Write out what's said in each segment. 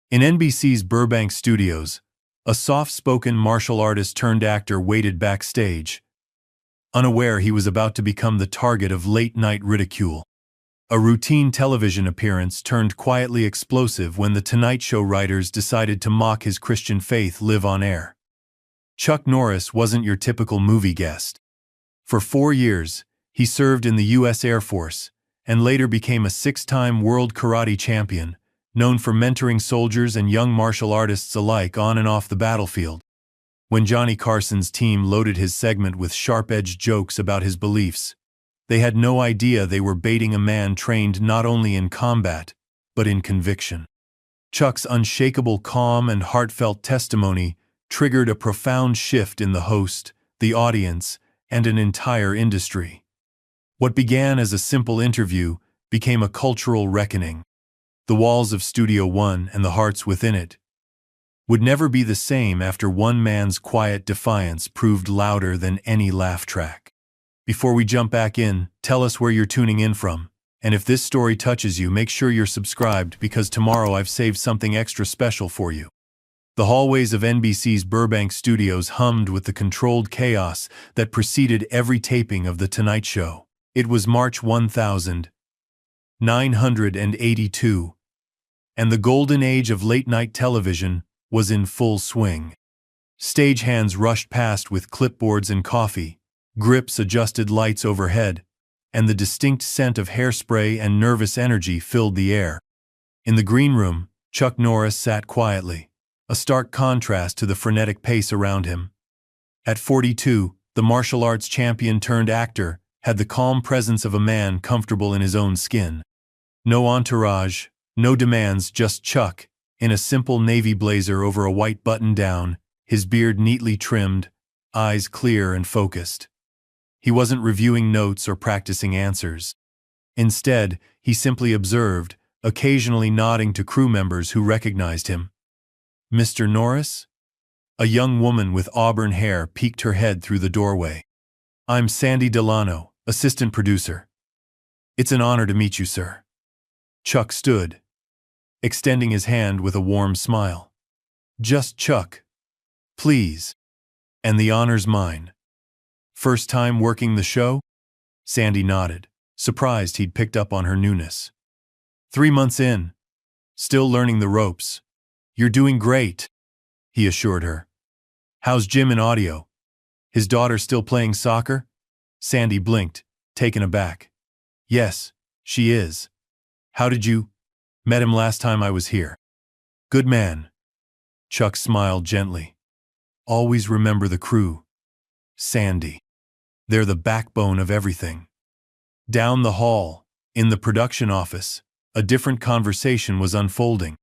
In NBC's Burbank studios, a soft-spoken martial artist turned actor waited backstage, unaware he was about to become the target of late-night ridicule. A routine television appearance turned quietly explosive when The Tonight Show writers decided to mock his Christian faith live on air. Chuck Norris wasn't your typical movie guest. For 4 years, he served in the U.S. Air Force and later became a 6-time world karate champion, known for mentoring soldiers and young martial artists alike on and off the battlefield. When Johnny Carson's team loaded his segment with sharp-edged jokes about his beliefs, they had no idea they were baiting a man trained not only in combat, but in conviction. Chuck's unshakable calm and heartfelt testimony triggered a profound shift in the host, the audience, and an entire industry. What began as a simple interview became a cultural reckoning. The walls of Studio One and the hearts within it would never be the same after one man's quiet defiance proved louder than any laugh track. Before we jump back in, tell us where you're tuning in from, and if this story touches you, make sure you're subscribed because tomorrow I've saved something extra special for you. The hallways of NBC's Burbank studios hummed with the controlled chaos that preceded every taping of The Tonight Show. It was March 1982, and the golden age of late-night television was in full swing. Stagehands rushed past with clipboards and coffee, grips adjusted lights overhead, and the distinct scent of hairspray and nervous energy filled the air. In the green room, Chuck Norris sat quietly, a stark contrast to the frenetic pace around him. At 42, the martial arts champion turned actor had the calm presence of a man comfortable in his own skin. No entourage, no demands, just Chuck, in a simple navy blazer over a white button-down, his beard neatly trimmed, eyes clear and focused. He wasn't reviewing notes or practicing answers. Instead, he simply observed, occasionally nodding to crew members who recognized him. "Mr. Norris?" A young woman with auburn hair peeked her head through the doorway. "I'm Sandy Delano, assistant producer." "It's an honor to meet you, sir." Chuck stood, extending his hand with a warm smile. "Just Chuck. Please. And the honor's mine." "First time working the show?" Sandy nodded, surprised he'd picked up on her newness. 3 months in. Still learning the ropes. "You're doing great," he assured her. "How's Jim in audio? His daughter still playing soccer?" Sandy blinked, taken aback. "Yes, she is. How did you? Met him last time I was here." "Good man." Chuck smiled gently. "Always remember the crew. Sandy. They're the backbone of everything." Down the hall, in the production office, a different conversation was unfolding.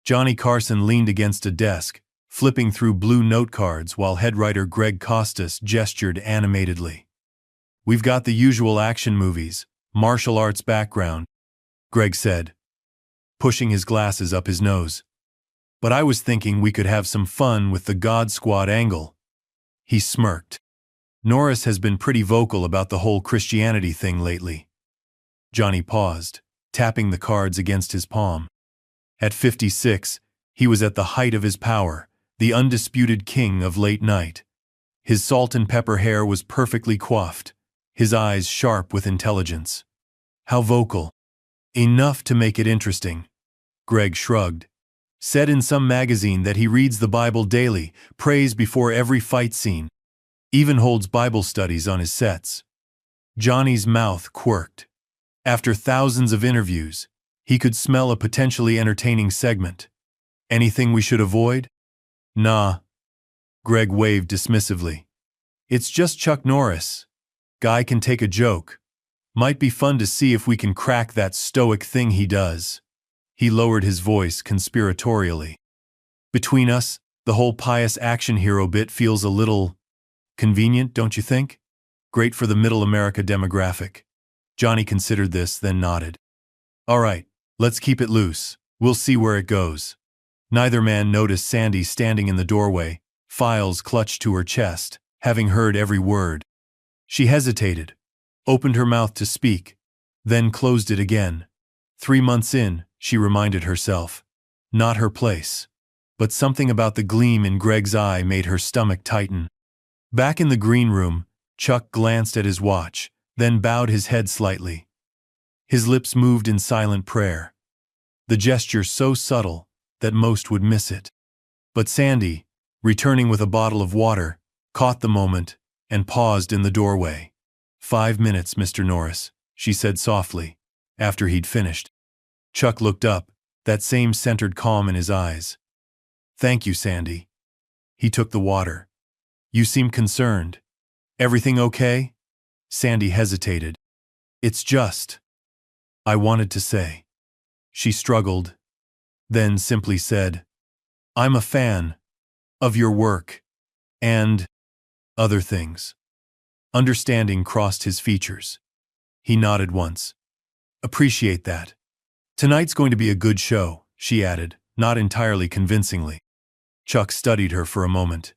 Johnny Carson leaned against a desk, flipping through blue note cards while head writer Greg Costas gestured animatedly. "We've got the usual action movies, martial arts background," Greg said, pushing his glasses up his nose. "But I was thinking we could have some fun with the God Squad angle." He smirked. "Norris has been pretty vocal about the whole Christianity thing lately." Johnny paused, tapping the cards against his palm. At 56, he was at the height of his power, the undisputed king of late night. His salt and pepper hair was perfectly coiffed, his eyes sharp with intelligence. "How vocal?" "Enough to make it interesting." Greg shrugged. "Said in some magazine that he reads the Bible daily, prays before every fight scene. Even holds Bible studies on his sets." Johnny's mouth quirked. After thousands of interviews, he could smell a potentially entertaining segment. "Anything we should avoid?" "Nah." Greg waved dismissively. "It's just Chuck Norris. Guy can take a joke. Might be fun to see if we can crack that stoic thing he does." He lowered his voice conspiratorially. "Between us, the whole pious action hero bit feels a little convenient, don't you think? Great for the middle America demographic." Johnny considered this, then nodded. "All right, let's keep it loose. We'll see where it goes." Neither man noticed Sandy standing in the doorway, files clutched to her chest, having heard every word. She hesitated, opened her mouth to speak, then closed it again. 3 months in, she reminded herself. Not her place. But something about the gleam in Greg's eye made her stomach tighten. Back in the green room, Chuck glanced at his watch, then bowed his head slightly. His lips moved in silent prayer. The gesture so subtle that most would miss it. But Sandy, returning with a bottle of water, caught the moment and paused in the doorway. 5 minutes, Mr. Norris, she said softly, after he'd finished. Chuck looked up, that same centered calm in his eyes. Thank you, Sandy. He took the water. You seem concerned. Everything okay? Sandy hesitated. It's just. I wanted to say. She struggled, then simply said, I'm a fan of your work and other things. Understanding crossed his features. He nodded once. Appreciate that. Tonight's going to be a good show, she added, not entirely convincingly. Chuck studied her for a moment.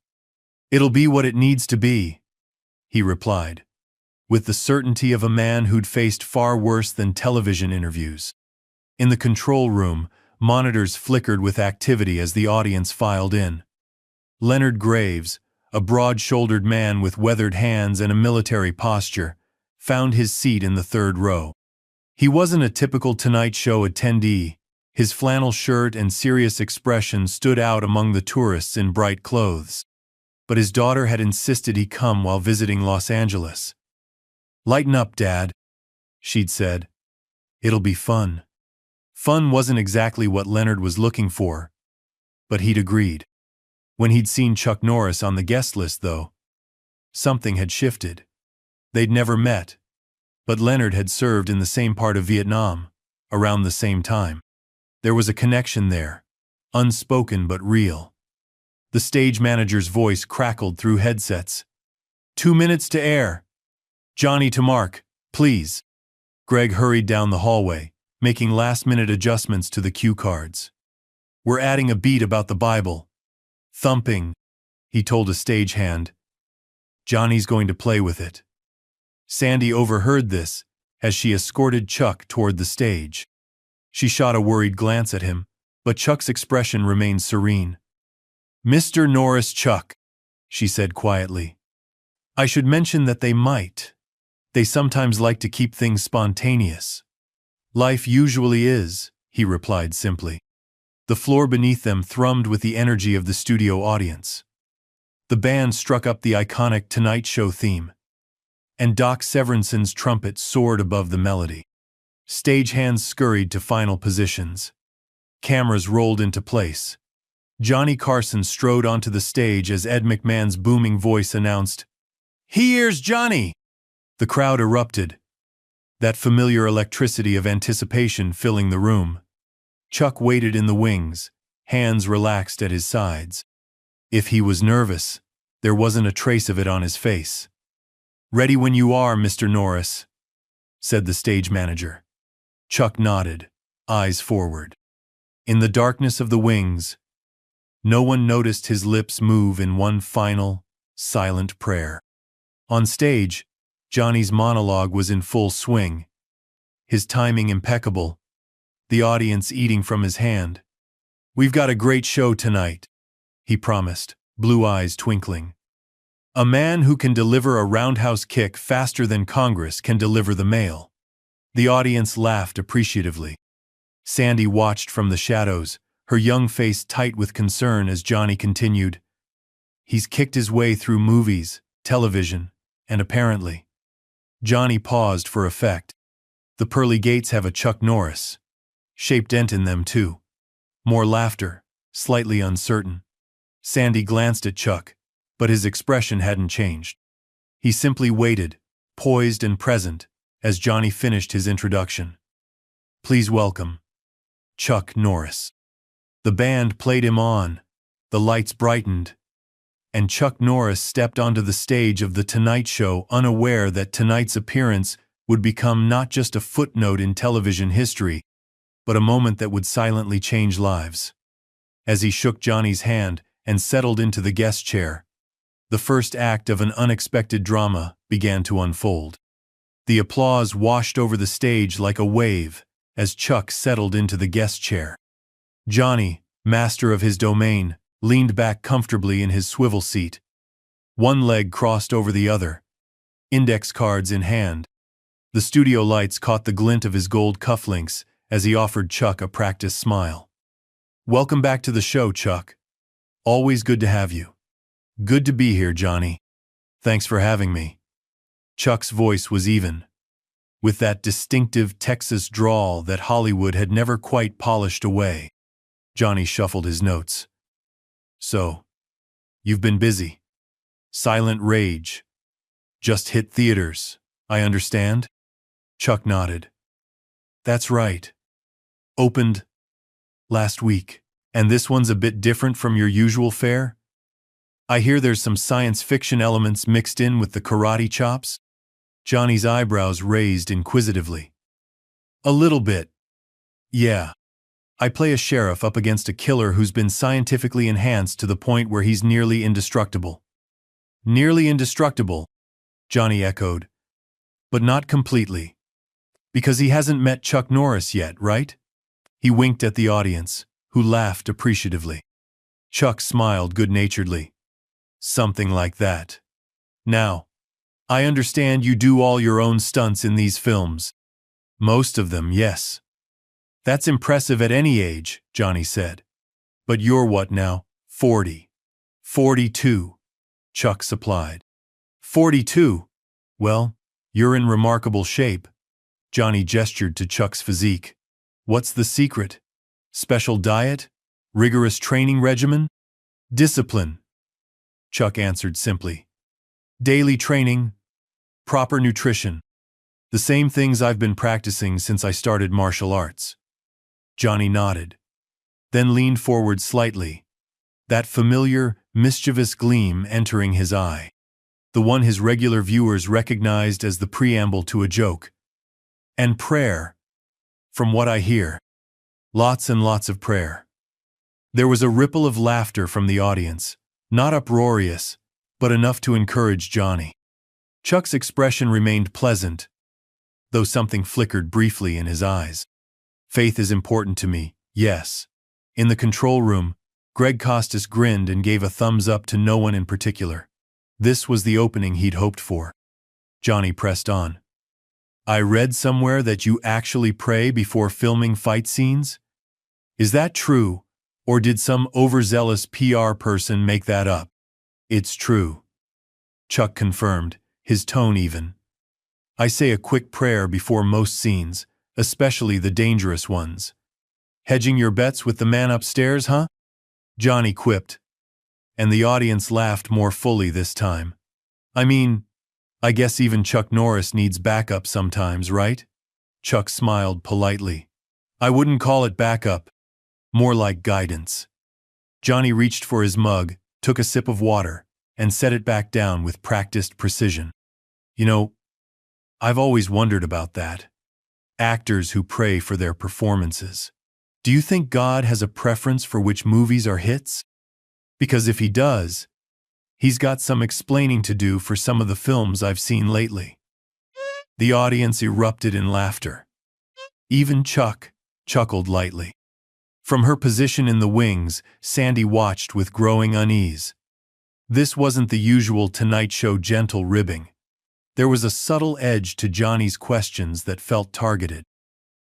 It'll be what it needs to be, he replied, with the certainty of a man who'd faced far worse than television interviews. In the control room, monitors flickered with activity as the audience filed in. Leonard Graves, a broad-shouldered man with weathered hands and a military posture, found his seat in the third row. He wasn't a typical Tonight Show attendee. His flannel shirt and serious expression stood out among the tourists in bright clothes. But his daughter had insisted he come while visiting Los Angeles. Lighten up, Dad, she'd said. It'll be fun. Fun wasn't exactly what Leonard was looking for, but he'd agreed. When he'd seen Chuck Norris on the guest list, though, something had shifted. They'd never met, but Leonard had served in the same part of Vietnam, around the same time. There was a connection there, unspoken but real. The stage manager's voice crackled through headsets. 2 minutes to air. Johnny to mark, please. Greg hurried down the hallway, making last-minute adjustments to the cue cards. We're adding a beat about the Bible. Thumping, he told a stagehand. Johnny's going to play with it. Sandy overheard this as she escorted Chuck toward the stage. She shot a worried glance at him, but Chuck's expression remained serene. Mr. Norris, Chuck, she said quietly. I should mention that they might. They sometimes like to keep things spontaneous. Life usually is, he replied simply. The floor beneath them thrummed with the energy of the studio audience. The band struck up the iconic Tonight Show theme, and Doc Severinson's trumpet soared above the melody. Stagehands scurried to final positions. Cameras rolled into place. Johnny Carson strode onto the stage as Ed McMahon's booming voice announced, Here's Johnny! The crowd erupted, that familiar electricity of anticipation filling the room. Chuck waited in the wings, hands relaxed at his sides. If he was nervous, there wasn't a trace of it on his face. Ready when you are, Mr. Norris, said the stage manager. Chuck nodded, eyes forward. In the darkness of the wings, no one noticed his lips move in one final, silent prayer. On stage, Johnny's monologue was in full swing, his timing impeccable, the audience eating from his hand. We've got a great show tonight, he promised, blue eyes twinkling. A man who can deliver a roundhouse kick faster than Congress can deliver the mail. The audience laughed appreciatively. Sandy watched from the shadows, her young face tight with concern as Johnny continued. He's kicked his way through movies, television, and apparently. Johnny paused for effect. The pearly gates have a Chuck Norris shaped dent in them too. More laughter, slightly uncertain. Sandy glanced at Chuck, but his expression hadn't changed. He simply waited, poised and present, as Johnny finished his introduction. Please welcome Chuck Norris. The band played him on, the lights brightened, and Chuck Norris stepped onto the stage of The Tonight Show unaware that tonight's appearance would become not just a footnote in television history, but a moment that would silently change lives. As he shook Johnny's hand and settled into the guest chair, the first act of an unexpected drama began to unfold. The applause washed over the stage like a wave as Chuck settled into the guest chair. Johnny, master of his domain, leaned back comfortably in his swivel seat. One leg crossed over the other, index cards in hand. The studio lights caught the glint of his gold cufflinks as he offered Chuck a practiced smile. "Welcome back to the show, Chuck. Always good to have you." "Good to be here, Johnny. Thanks for having me." Chuck's voice was even, with that distinctive Texas drawl that Hollywood had never quite polished away. Johnny shuffled his notes. "So, you've been busy. Silent Rage. Just hit theaters, I understand?" Chuck nodded. "That's right. Opened last week. And this one's a bit different from your usual fare? I hear there's some science fiction elements mixed in with the karate chops?" Johnny's eyebrows raised inquisitively. "A little bit. Yeah. I play a sheriff up against a killer who's been scientifically enhanced to the point where he's nearly indestructible." "Nearly indestructible," Johnny echoed. "But not completely. Because he hasn't met Chuck Norris yet, right?" He winked at the audience, who laughed appreciatively. Chuck smiled good-naturedly. "Something like that. Now, I understand you do all your own stunts in these films." "Most of them, yes." "That's impressive at any age," Johnny said. "But you're what now, 40? 42, Chuck supplied. 42? Well, you're in remarkable shape." Johnny gestured to Chuck's physique. "What's the secret? Special diet? Rigorous training regimen? Discipline?" Chuck answered simply. "Daily training, proper nutrition. The same things I've been practicing since I started martial arts." Johnny nodded, then leaned forward slightly, that familiar, mischievous gleam entering his eye, the one his regular viewers recognized as the preamble to a joke. "And prayer, from what I hear. Lots and lots of prayer." There was a ripple of laughter from the audience, not uproarious, but enough to encourage Johnny. Chuck's expression remained pleasant, though something flickered briefly in his eyes. "Faith is important to me, yes." In the control room, Greg Costas grinned and gave a thumbs up to no one in particular. This was the opening he'd hoped for. Johnny pressed on. "I read somewhere that you actually pray before filming fight scenes? Is that true, or did some overzealous PR person make that up?" "It's true," Chuck confirmed, his tone even. "I say a quick prayer before most scenes, especially the dangerous ones." "Hedging your bets with the man upstairs, huh?" Johnny quipped, and the audience laughed more fully this time. "I mean, I guess even Chuck Norris needs backup sometimes, right?" Chuck smiled politely. "I wouldn't call it backup. More like guidance." Johnny reached for his mug, took a sip of water, and set it back down with practiced precision. "You know, I've always wondered about that. Actors who pray for their performances. Do you think God has a preference for which movies are hits? Because if he does, he's got some explaining to do for some of the films I've seen lately." The audience erupted in laughter. Even Chuck chuckled lightly. From her position in the wings, Sandy watched with growing unease. This wasn't the usual Tonight Show gentle ribbing. There was a subtle edge to Johnny's questions that felt targeted.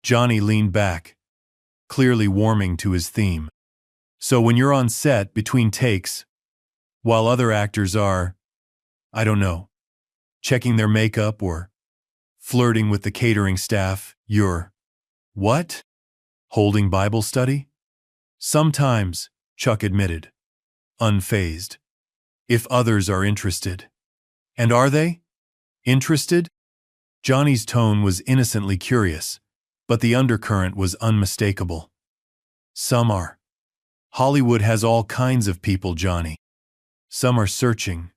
Johnny leaned back, clearly warming to his theme. "So when you're on set between takes, while other actors are, I don't know, checking their makeup or flirting with the catering staff, you're, what? Holding Bible study?" "Sometimes," Chuck admitted, unfazed. "If others are interested." "And are they? Interested?" Johnny's tone was innocently curious, but the undercurrent was unmistakable. "Some are. Hollywood has all kinds of people, Johnny. Some are searching.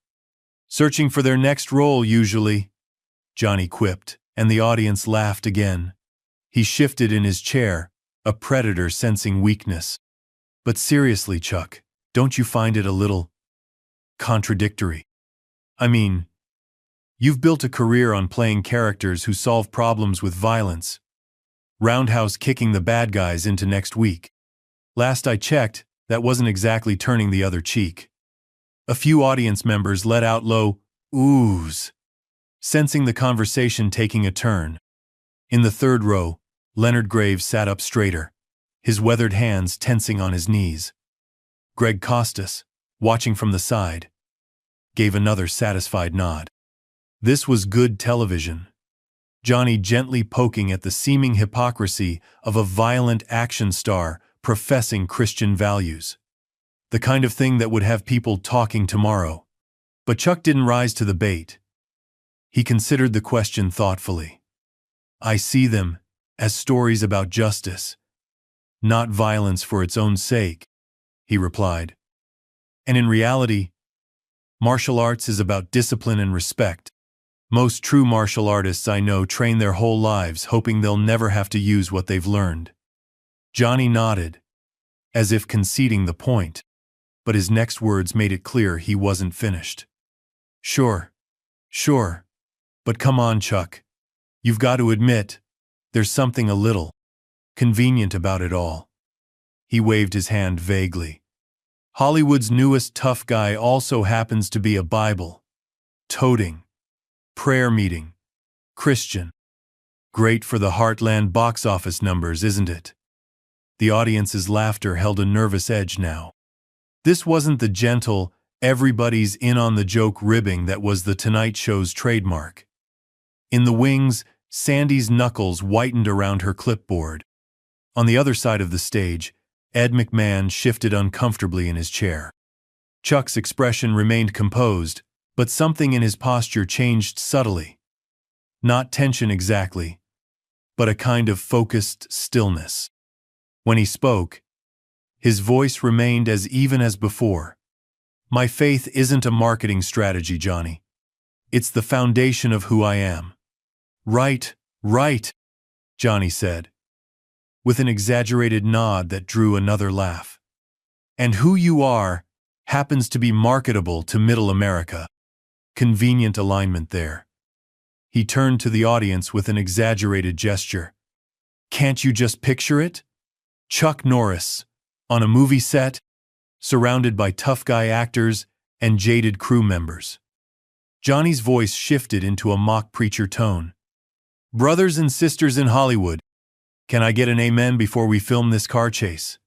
Searching for their next role, usually," Johnny quipped, and the audience laughed again. He shifted in his chair, a predator sensing weakness. "But seriously, Chuck, don't you find it a little contradictory? I mean, you've built a career on playing characters who solve problems with violence, roundhouse kicking the bad guys into next week. Last I checked, that wasn't exactly turning the other cheek. A few audience members let out low oohs, sensing the conversation taking a turn. In the third row, Leonard Graves sat up straighter, his weathered hands tensing on his knees. Greg Costas, watching from the side, gave another satisfied nod. This was good television. Johnny gently poking at the seeming hypocrisy of a violent action star professing Christian values. The kind of thing that would have people talking tomorrow. But Chuck didn't rise to the bait. He considered the question thoughtfully. I see them as stories about justice, not violence for its own sake, he replied. And in reality, martial arts is about discipline and respect. Most true martial artists I know train their whole lives hoping they'll never have to use what they've learned. Johnny nodded, as if conceding the point, but his next words made it clear he wasn't finished. Sure, but come on, Chuck. You've got to admit, there's something a little convenient about it all. He waved his hand vaguely. Hollywood's newest tough guy also happens to be a Bible-toting, prayer-meeting Christian. Great for the Heartland box office numbers, isn't it? The audience's laughter held a nervous edge now. This wasn't the gentle, everybody's in on the joke ribbing that was the Tonight Show's trademark. In the wings, Sandy's knuckles whitened around her clipboard. On the other side of the stage, Ed McMahon shifted uncomfortably in his chair. Chuck's expression remained composed, but something in his posture changed subtly. Not tension exactly, but a kind of focused stillness. When he spoke, his voice remained as even as before. My faith isn't a marketing strategy, Johnny. It's the foundation of who I am. Right, Johnny said, with an exaggerated nod that drew another laugh. And who you are happens to be marketable to Middle America. Convenient alignment there. He turned to the audience with an exaggerated gesture. Can't you just picture it? Chuck Norris, on a movie set, surrounded by tough guy actors and jaded crew members. Johnny's voice shifted into a mock preacher tone. Brothers and sisters in Hollywood, can I get an amen before we film this car chase?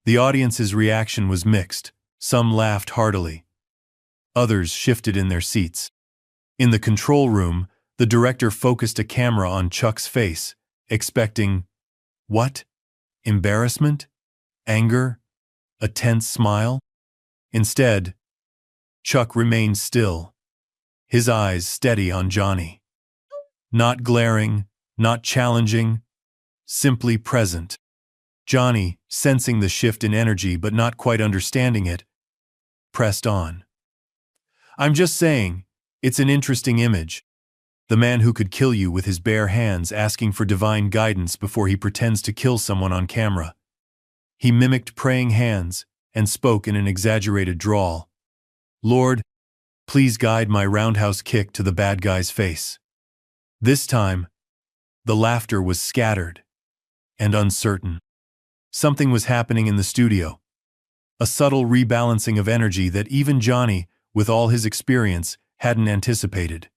The audience's reaction was mixed. Some laughed heartily. Others shifted in their seats. In the control room, the director focused a camera on Chuck's face, expecting, what? Embarrassment? Anger? A tense smile? Instead, Chuck remained still, his eyes steady on Johnny. Not glaring, not challenging, simply present. Johnny, sensing the shift in energy but not quite understanding it, pressed on. I'm just saying, it's an interesting image. The man who could kill you with his bare hands asking for divine guidance before he pretends to kill someone on camera. He mimicked praying hands and spoke in an exaggerated drawl. Lord, please guide my roundhouse kick to the bad guy's face. This time, the laughter was scattered and uncertain. Something was happening in the studio. A subtle rebalancing of energy that even Johnny, with all his experience, hadn't anticipated.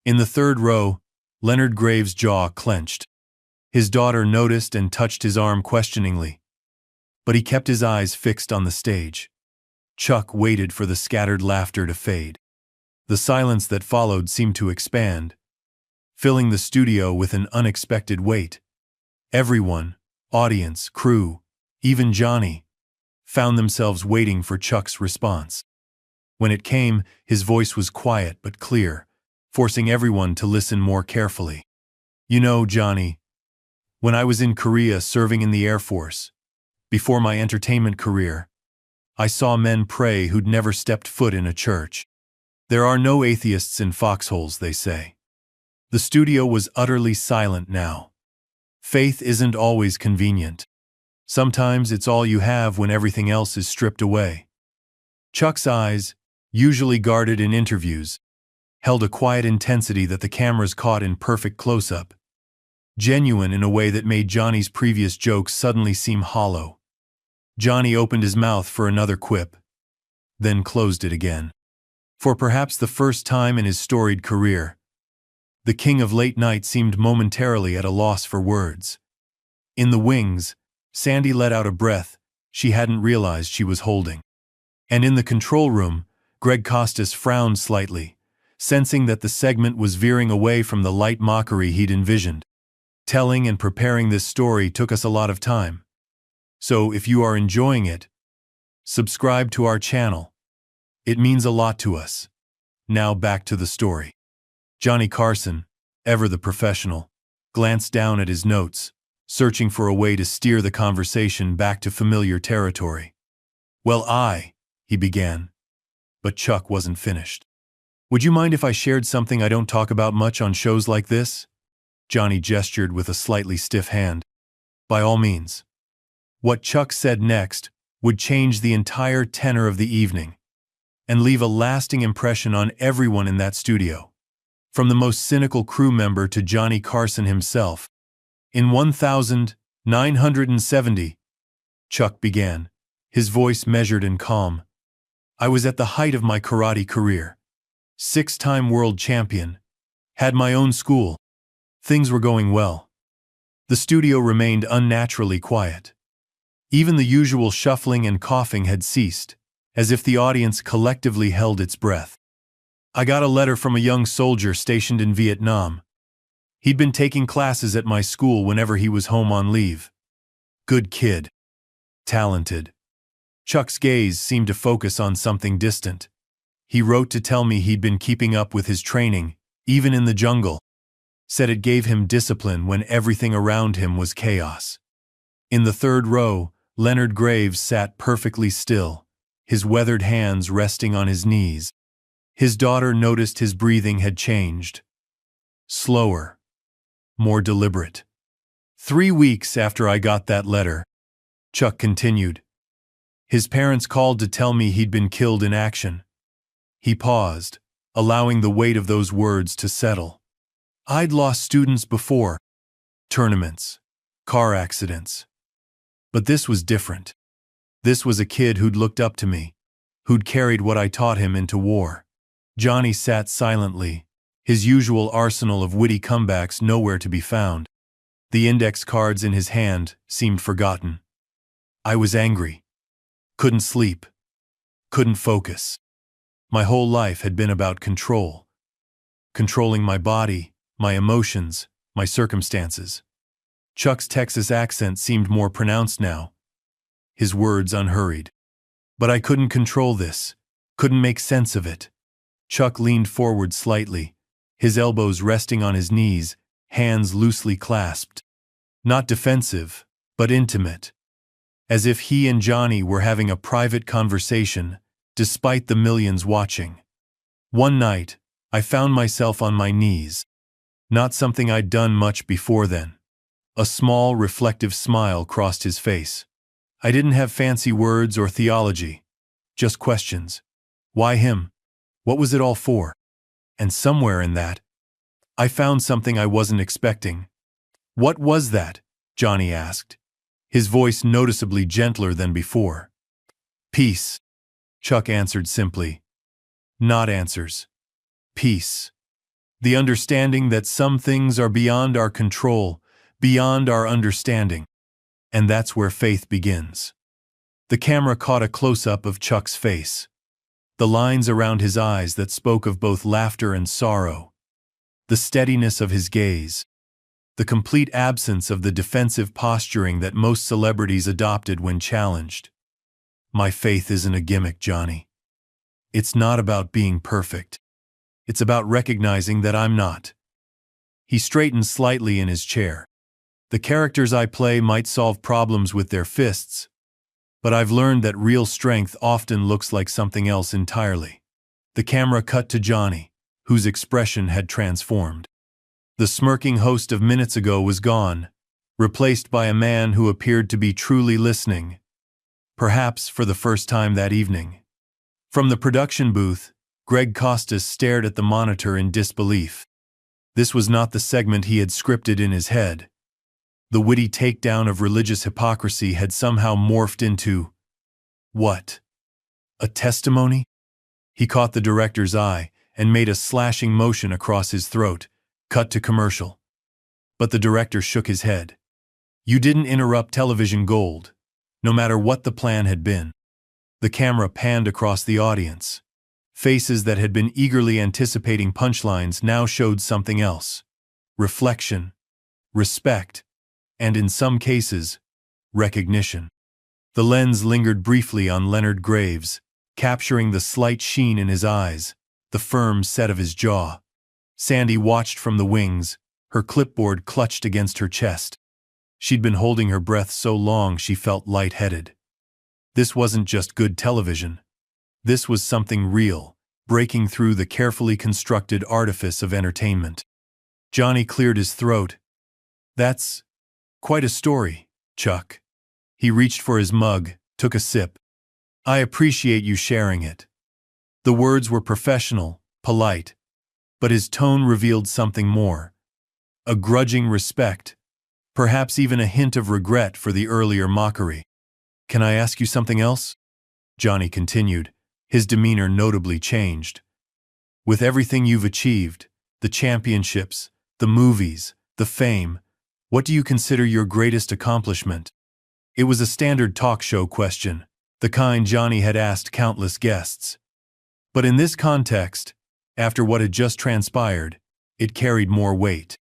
In the third row, Leonard Graves' jaw clenched. His daughter noticed and touched his arm questioningly. But he kept his eyes fixed on the stage. Chuck waited for the scattered laughter to fade. The silence that followed seemed to expand, filling the studio with an unexpected weight. Everyone, audience, crew, even Johnny, found themselves waiting for Chuck's response. When it came, his voice was quiet but clear, forcing everyone to listen more carefully. You know, Johnny, when I was in Korea serving in the Air Force, before my entertainment career, I saw men pray who'd never stepped foot in a church. There are no atheists in foxholes, they say. The studio was utterly silent now. Faith isn't always convenient. Sometimes it's all you have when everything else is stripped away. Chuck's eyes, usually guarded in interviews, held a quiet intensity that the cameras caught in perfect close-up. Genuine in a way that made Johnny's previous jokes suddenly seem hollow. Johnny opened his mouth for another quip, then closed it again. For perhaps the first time in his storied career, the king of late night seemed momentarily at a loss for words. In the wings, Sandy let out a breath she hadn't realized she was holding. And in the control room, Greg Costas frowned slightly, sensing that the segment was veering away from the light mockery he'd envisioned. Telling and preparing this story took us a lot of time. So if you are enjoying it, subscribe to our channel. It means a lot to us. Now back to the story. Johnny Carson, ever the professional, glanced down at his notes, searching for a way to steer the conversation back to familiar territory. "Well, he began. But Chuck wasn't finished. "Would you mind if I shared something I don't talk about much on shows like this?" Johnny gestured with a slightly stiff hand. "By all means." What Chuck said next would change the entire tenor of the evening and leave a lasting impression on everyone in that studio. From the most cynical crew member to Johnny Carson himself. "In 1970, Chuck began, his voice measured and calm. "I was at the height of my karate career. 6-time world champion. Had my own school. Things were going well. The studio remained unnaturally quiet. Even the usual shuffling and coughing had ceased, as if the audience collectively held its breath. I got a letter from a young soldier stationed in Vietnam. He'd been taking classes at my school whenever he was home on leave. Good kid. Talented." Chuck's gaze seemed to focus on something distant. "He wrote to tell me he'd been keeping up with his training, even in the jungle. Said it gave him discipline when everything around him was chaos." In the third row, Leonard Graves sat perfectly still, his weathered hands resting on his knees. His daughter noticed his breathing had changed. Slower. More deliberate. 3 weeks after I got that letter," Chuck continued, "his parents called to tell me he'd been killed in action." He paused, allowing the weight of those words to settle. "I'd lost students before. Tournaments. Car accidents. But this was different. This was a kid who'd looked up to me, who'd carried what I taught him into war." Johnny sat silently, his usual arsenal of witty comebacks nowhere to be found. The index cards in his hand seemed forgotten. "I was angry. Couldn't sleep. Couldn't focus. My whole life had been about control. Controlling my body, my emotions, my circumstances." Chuck's Texas accent seemed more pronounced now, his words unhurried. "But I couldn't control this, couldn't make sense of it." Chuck leaned forward slightly, his elbows resting on his knees, hands loosely clasped. Not defensive, but intimate. As if he and Johnny were having a private conversation, despite the millions watching. "One night, I found myself on my knees. Not something I'd done much before then." A small, reflective smile crossed his face. "I didn't have fancy words or theology. Just questions. Why him? What was it all for? And somewhere in that, I found something I wasn't expecting." "What was that?" Johnny asked, his voice noticeably gentler than before. "Peace," Chuck answered simply. "Not answers. Peace. The understanding that some things are beyond our control, beyond our understanding. And that's where faith begins." The camera caught a close-up of Chuck's face. The lines around his eyes that spoke of both laughter and sorrow. The steadiness of his gaze. The complete absence of the defensive posturing that most celebrities adopted when challenged. "My faith isn't a gimmick, Johnny. It's not about being perfect. It's about recognizing that I'm not." He straightened slightly in his chair. "The characters I play might solve problems with their fists, but I've learned that real strength often looks like something else entirely." The camera cut to Johnny, whose expression had transformed. The smirking host of minutes ago was gone, replaced by a man who appeared to be truly listening, perhaps for the first time that evening. From the production booth, Greg Costas stared at the monitor in disbelief. This was not the segment he had scripted in his head. The witty takedown of religious hypocrisy had somehow morphed into, what? A testimony? He caught the director's eye and made a slashing motion across his throat. Cut to commercial. But the director shook his head. You didn't interrupt television gold, no matter what the plan had been. The camera panned across the audience. Faces that had been eagerly anticipating punchlines now showed something else. Reflection, respect, and in some cases, recognition. The lens lingered briefly on Leonard Graves, capturing the slight sheen in his eyes, the firm set of his jaw. Sandy watched from the wings, her clipboard clutched against her chest. She'd been holding her breath so long she felt lightheaded. This wasn't just good television. This was something real, breaking through the carefully constructed artifice of entertainment. Johnny cleared his throat. That's quite a story, Chuck. He reached for his mug, took a sip. I appreciate you sharing it. The words were professional, polite, but his tone revealed something more. A grudging respect, perhaps even a hint of regret for the earlier mockery. Can I ask you something else? Johnny continued, his demeanor notably changed. With everything you've achieved, the championships, the movies, the fame, what do you consider your greatest accomplishment? It was a standard talk show question, the kind Johnny had asked countless guests. But in this context, after what had just transpired, it carried more weight.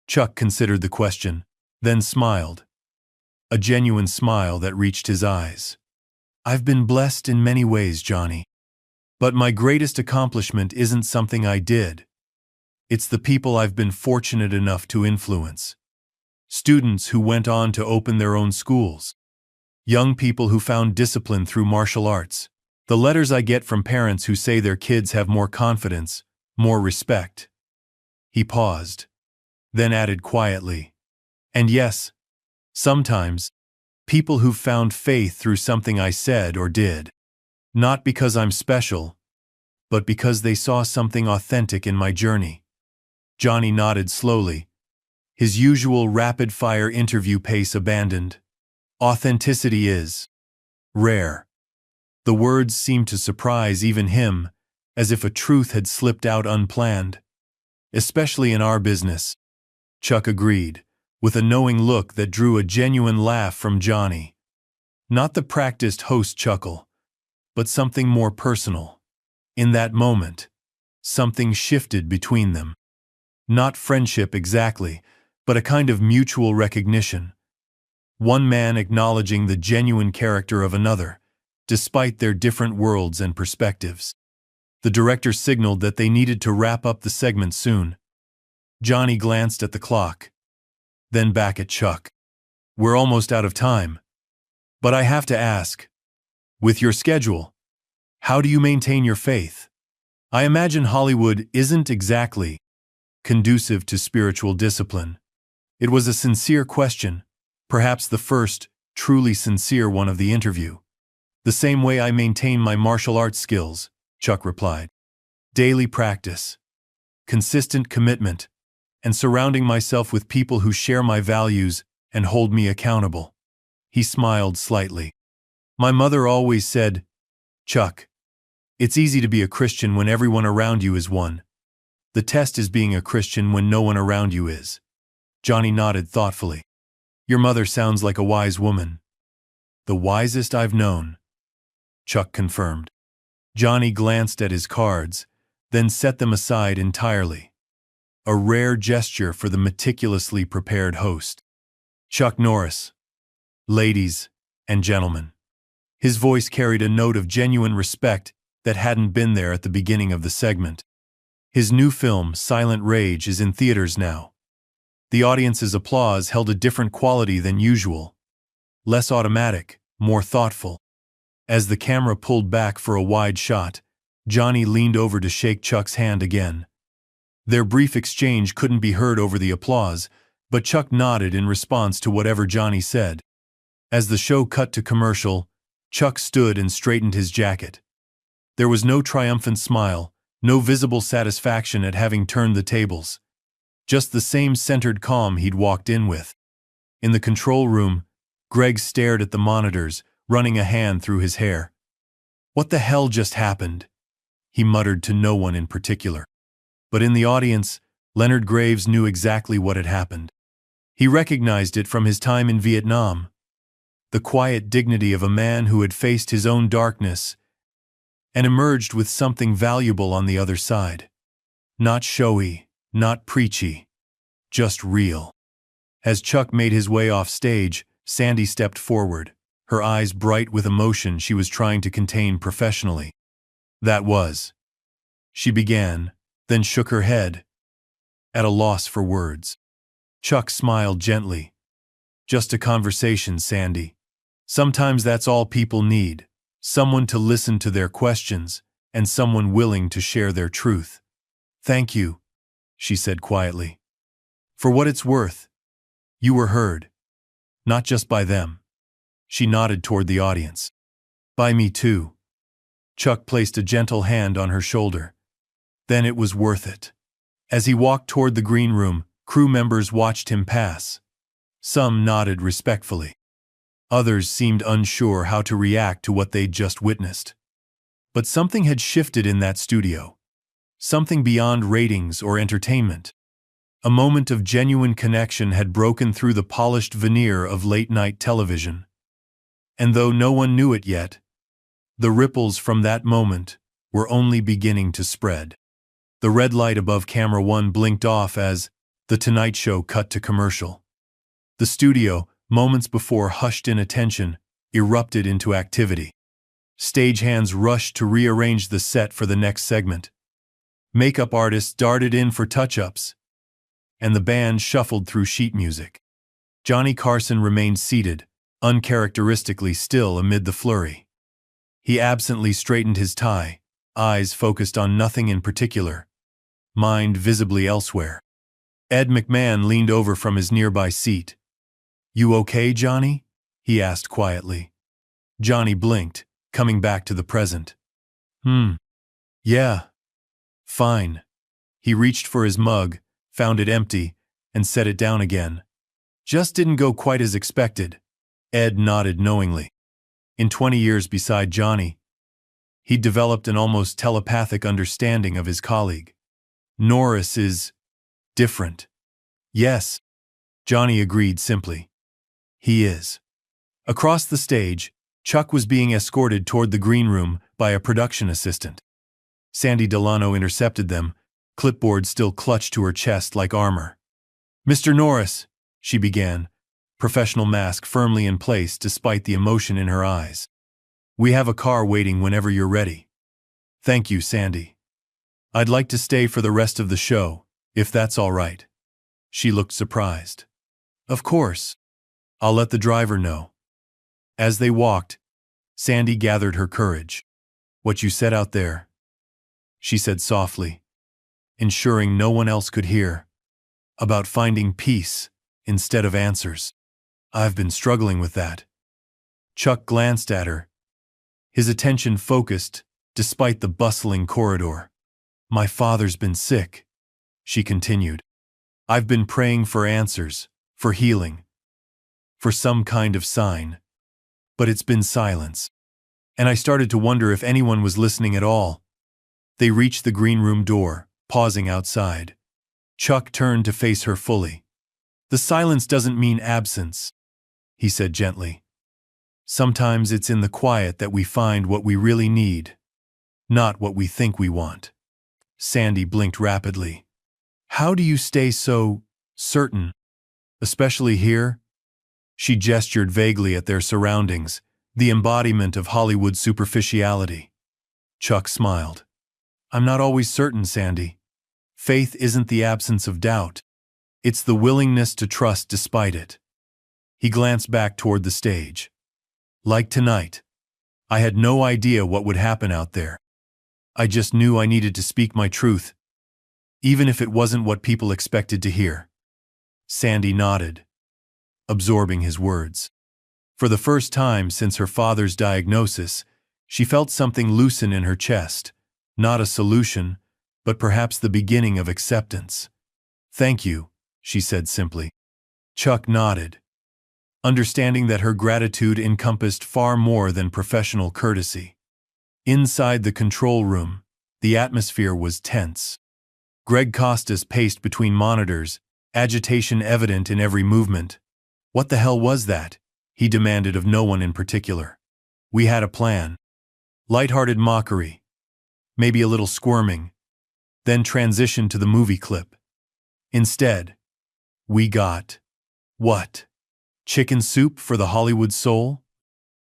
Chuck considered the question, then smiled. A genuine smile that reached his eyes. I've been blessed in many ways, Johnny. But my greatest accomplishment isn't something I did. It's the people I've been fortunate enough to influence. Students who went on to open their own schools. Young people who found discipline through martial arts. The letters I get from parents who say their kids have more confidence, more respect. He paused, then added quietly. And yes, sometimes, people who've found faith through something I said or did. Not because I'm special, but because they saw something authentic in my journey. Johnny nodded slowly, his usual rapid-fire interview pace abandoned. Authenticity is rare. The words seemed to surprise even him, as if a truth had slipped out unplanned. Especially in our business. Chuck agreed, with a knowing look that drew a genuine laugh from Johnny. Not the practiced host chuckle, but something more personal. In that moment, something shifted between them. Not friendship exactly, but a kind of mutual recognition. One man acknowledging the genuine character of another, despite their different worlds and perspectives. The director signaled that they needed to wrap up the segment soon. Johnny glanced at the clock, then back at Chuck. We're almost out of time. But I have to ask, with your schedule, how do you maintain your faith? I imagine Hollywood isn't exactly conducive to spiritual discipline. It was a sincere question, perhaps the first truly sincere one of the interview. The same way I maintain my martial arts skills, Chuck replied. Daily practice, consistent commitment, and surrounding myself with people who share my values and hold me accountable. He smiled slightly. My mother always said, Chuck, it's easy to be a Christian when everyone around you is one. The test is being a Christian when no one around you is. Johnny nodded thoughtfully. Your mother sounds like a wise woman. The wisest I've known, Chuck confirmed. Johnny glanced at his cards, then set them aside entirely. A rare gesture for the meticulously prepared host. Chuck Norris. Ladies and gentlemen. His voice carried a note of genuine respect that hadn't been there at the beginning of the segment. His new film, Silent Rage, is in theaters now. The audience's applause held a different quality than usual. Less automatic, more thoughtful. As the camera pulled back for a wide shot, Johnny leaned over to shake Chuck's hand again. Their brief exchange couldn't be heard over the applause, but Chuck nodded in response to whatever Johnny said. As the show cut to commercial, Chuck stood and straightened his jacket. There was no triumphant smile, no visible satisfaction at having turned the tables. Just the same centered calm he'd walked in with. In the control room, Greg stared at the monitors, running a hand through his hair. "What the hell just happened?" he muttered to no one in particular. But in the audience, Leonard Graves knew exactly what had happened. He recognized it from his time in Vietnam. The quiet dignity of a man who had faced his own darkness and emerged with something valuable on the other side. Not showy, not preachy, just real. As Chuck made his way off stage, Sandy stepped forward, her eyes bright with emotion she was trying to contain professionally. "That was," she began, then shook her head, at a loss for words. Chuck smiled gently. "Just a conversation, Sandy. Sometimes that's all people need, someone to listen to their questions, and someone willing to share their truth." "Thank you," she said quietly. "For what it's worth, you were heard. Not just by them." She nodded toward the audience. "By me too." Chuck placed a gentle hand on her shoulder. "Then it was worth it." As he walked toward the green room, crew members watched him pass. Some nodded respectfully. Others seemed unsure how to react to what they'd just witnessed. But something had shifted in that studio. Something beyond ratings or entertainment. A moment of genuine connection had broken through the polished veneer of late-night television. And though no one knew it yet, the ripples from that moment were only beginning to spread. The red light above camera one blinked off as The Tonight Show cut to commercial. The studio, moments before hushed in attention, erupted into activity. Stagehands rushed to rearrange the set for the next segment. Makeup artists darted in for touch-ups, and the band shuffled through sheet music. Johnny Carson remained seated, uncharacteristically still amid the flurry. He absently straightened his tie, eyes focused on nothing in particular, mind visibly elsewhere. Ed McMahon leaned over from his nearby seat. "You okay, Johnny?" he asked quietly. Johnny blinked, coming back to the present. Yeah. Fine." He reached for his mug, found it empty, and set it down again. "Just didn't go quite as expected." Ed nodded knowingly. In 20 years beside Johnny, he'd developed an almost telepathic understanding of his colleague. "Norris is different." "Yes," Johnny agreed simply. "He is." Across the stage, Chuck was being escorted toward the green room by a production assistant. Sandy Delano intercepted them, clipboard still clutched to her chest like armor. "Mr. Norris," she began, professional mask firmly in place despite the emotion in her eyes. "We have a car waiting whenever you're ready." "Thank you, Sandy. I'd like to stay for the rest of the show, if that's all right." She looked surprised. "Of course. I'll let the driver know." As they walked, Sandy gathered her courage. "What you said out there," she said softly, ensuring no one else could hear, "about finding peace instead of answers. I've been struggling with that." Chuck glanced at her, his attention focused despite the bustling corridor. "My father's been sick," she continued. "I've been praying for answers, for healing, for some kind of sign. But it's been silence. And I started to wonder if anyone was listening at all." They reached the green room door, pausing outside. Chuck turned to face her fully. "The silence doesn't mean absence," he said gently. "Sometimes it's in the quiet that we find what we really need, not what we think we want." Sandy blinked rapidly. "How do you stay so certain? Especially here?" She gestured vaguely at their surroundings, the embodiment of Hollywood superficiality. Chuck smiled. "I'm not always certain, Sandy. Faith isn't the absence of doubt. It's the willingness to trust despite it." He glanced back toward the stage. "Like tonight, I had no idea what would happen out there. I just knew I needed to speak my truth, even if it wasn't what people expected to hear." Sandy nodded, absorbing his words. For the first time since her father's diagnosis, she felt something loosen in her chest, not a solution, but perhaps the beginning of acceptance. "Thank you," she said simply. Chuck nodded, understanding that her gratitude encompassed far more than professional courtesy. Inside the control room, the atmosphere was tense. Greg Costas paced between monitors, agitation evident in every movement. "What the hell was that?" he demanded of no one in particular. "We had a plan." Light-hearted mockery. Maybe a little squirming. Then transition to the movie clip. Instead, we got... what? Chicken soup for the Hollywood soul?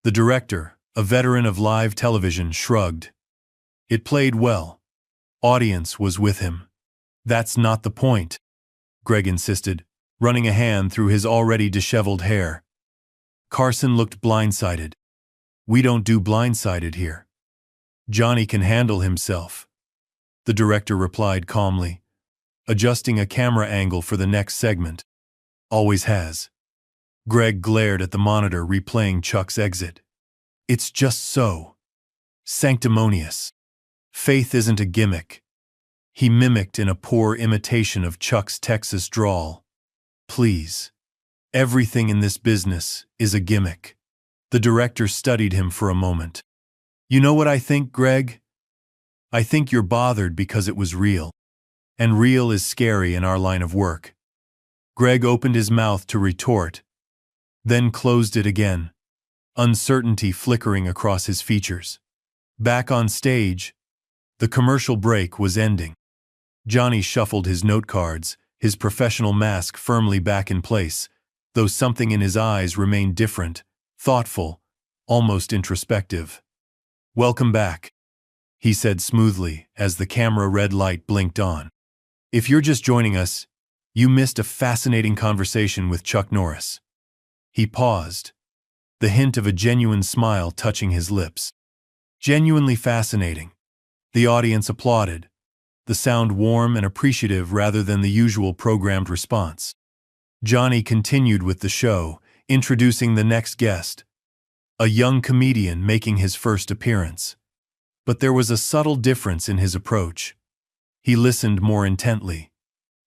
The director, a veteran of live television, shrugged. It played well. Audience was with him. "That's not the point," Greg insisted, running a hand through his already disheveled hair. Carson looked blindsided. "We don't do blindsided here. Johnny can handle himself," the director replied calmly, adjusting a camera angle for the next segment. "Always has." Greg glared at the monitor replaying Chuck's exit. "It's just so sanctimonious. Faith isn't a gimmick," he mimicked in a poor imitation of Chuck's Texas drawl. "Please. Everything in this business is a gimmick." The director studied him for a moment. "You know what I think, Greg? I think you're bothered because it was real. And real is scary in our line of work." Greg opened his mouth to retort, then closed it again, uncertainty flickering across his features. Back on stage, the commercial break was ending. Johnny shuffled his note cards, his professional mask firmly back in place, though something in his eyes remained different, thoughtful, almost introspective. "Welcome back," he said smoothly as the camera red light blinked on. "If you're just joining us, you missed a fascinating conversation with Chuck Norris." He paused, the hint of a genuine smile touching his lips. "Genuinely fascinating." The audience applauded, the sound warm and appreciative rather than the usual programmed response. Johnny continued with the show, introducing the next guest, a young comedian making his first appearance. But there was a subtle difference in his approach. He listened more intently.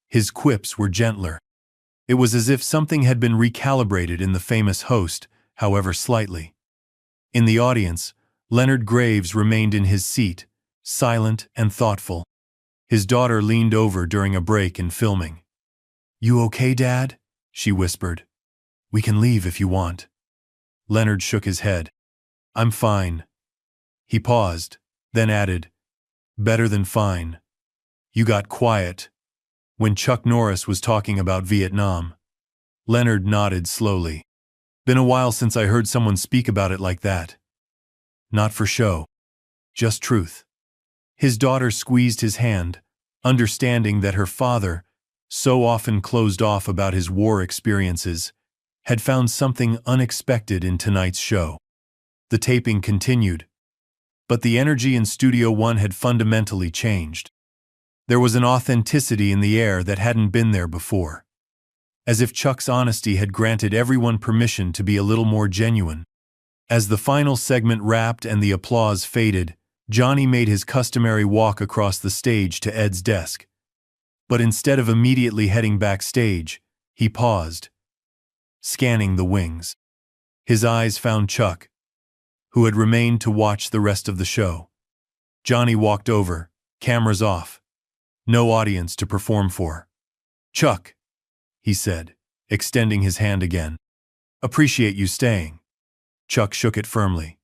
His quips were gentler. It was as if something had been recalibrated in the famous host, however slightly. In the audience, Leonard Graves remained in his seat, silent and thoughtful. His daughter leaned over during a break in filming. "You okay, Dad?" she whispered. "We can leave if you want." Leonard shook his head. "I'm fine." He paused, then added, "Better than fine." "You got quiet when Chuck Norris was talking about Vietnam." Leonard nodded slowly. "Been a while since I heard someone speak about it like that. Not for show. Just truth." His daughter squeezed his hand, understanding that her father, so often closed off about his war experiences, had found something unexpected in tonight's show. The taping continued, but the energy in Studio One had fundamentally changed. There was an authenticity in the air that hadn't been there before. As if Chuck's honesty had granted everyone permission to be a little more genuine. As the final segment wrapped and the applause faded, Johnny made his customary walk across the stage to Ed's desk. But instead of immediately heading backstage, he paused, scanning the wings. His eyes found Chuck, who had remained to watch the rest of the show. Johnny walked over, cameras off. No audience to perform for. "Chuck," he said, extending his hand again. "Appreciate you staying." Chuck shook it firmly.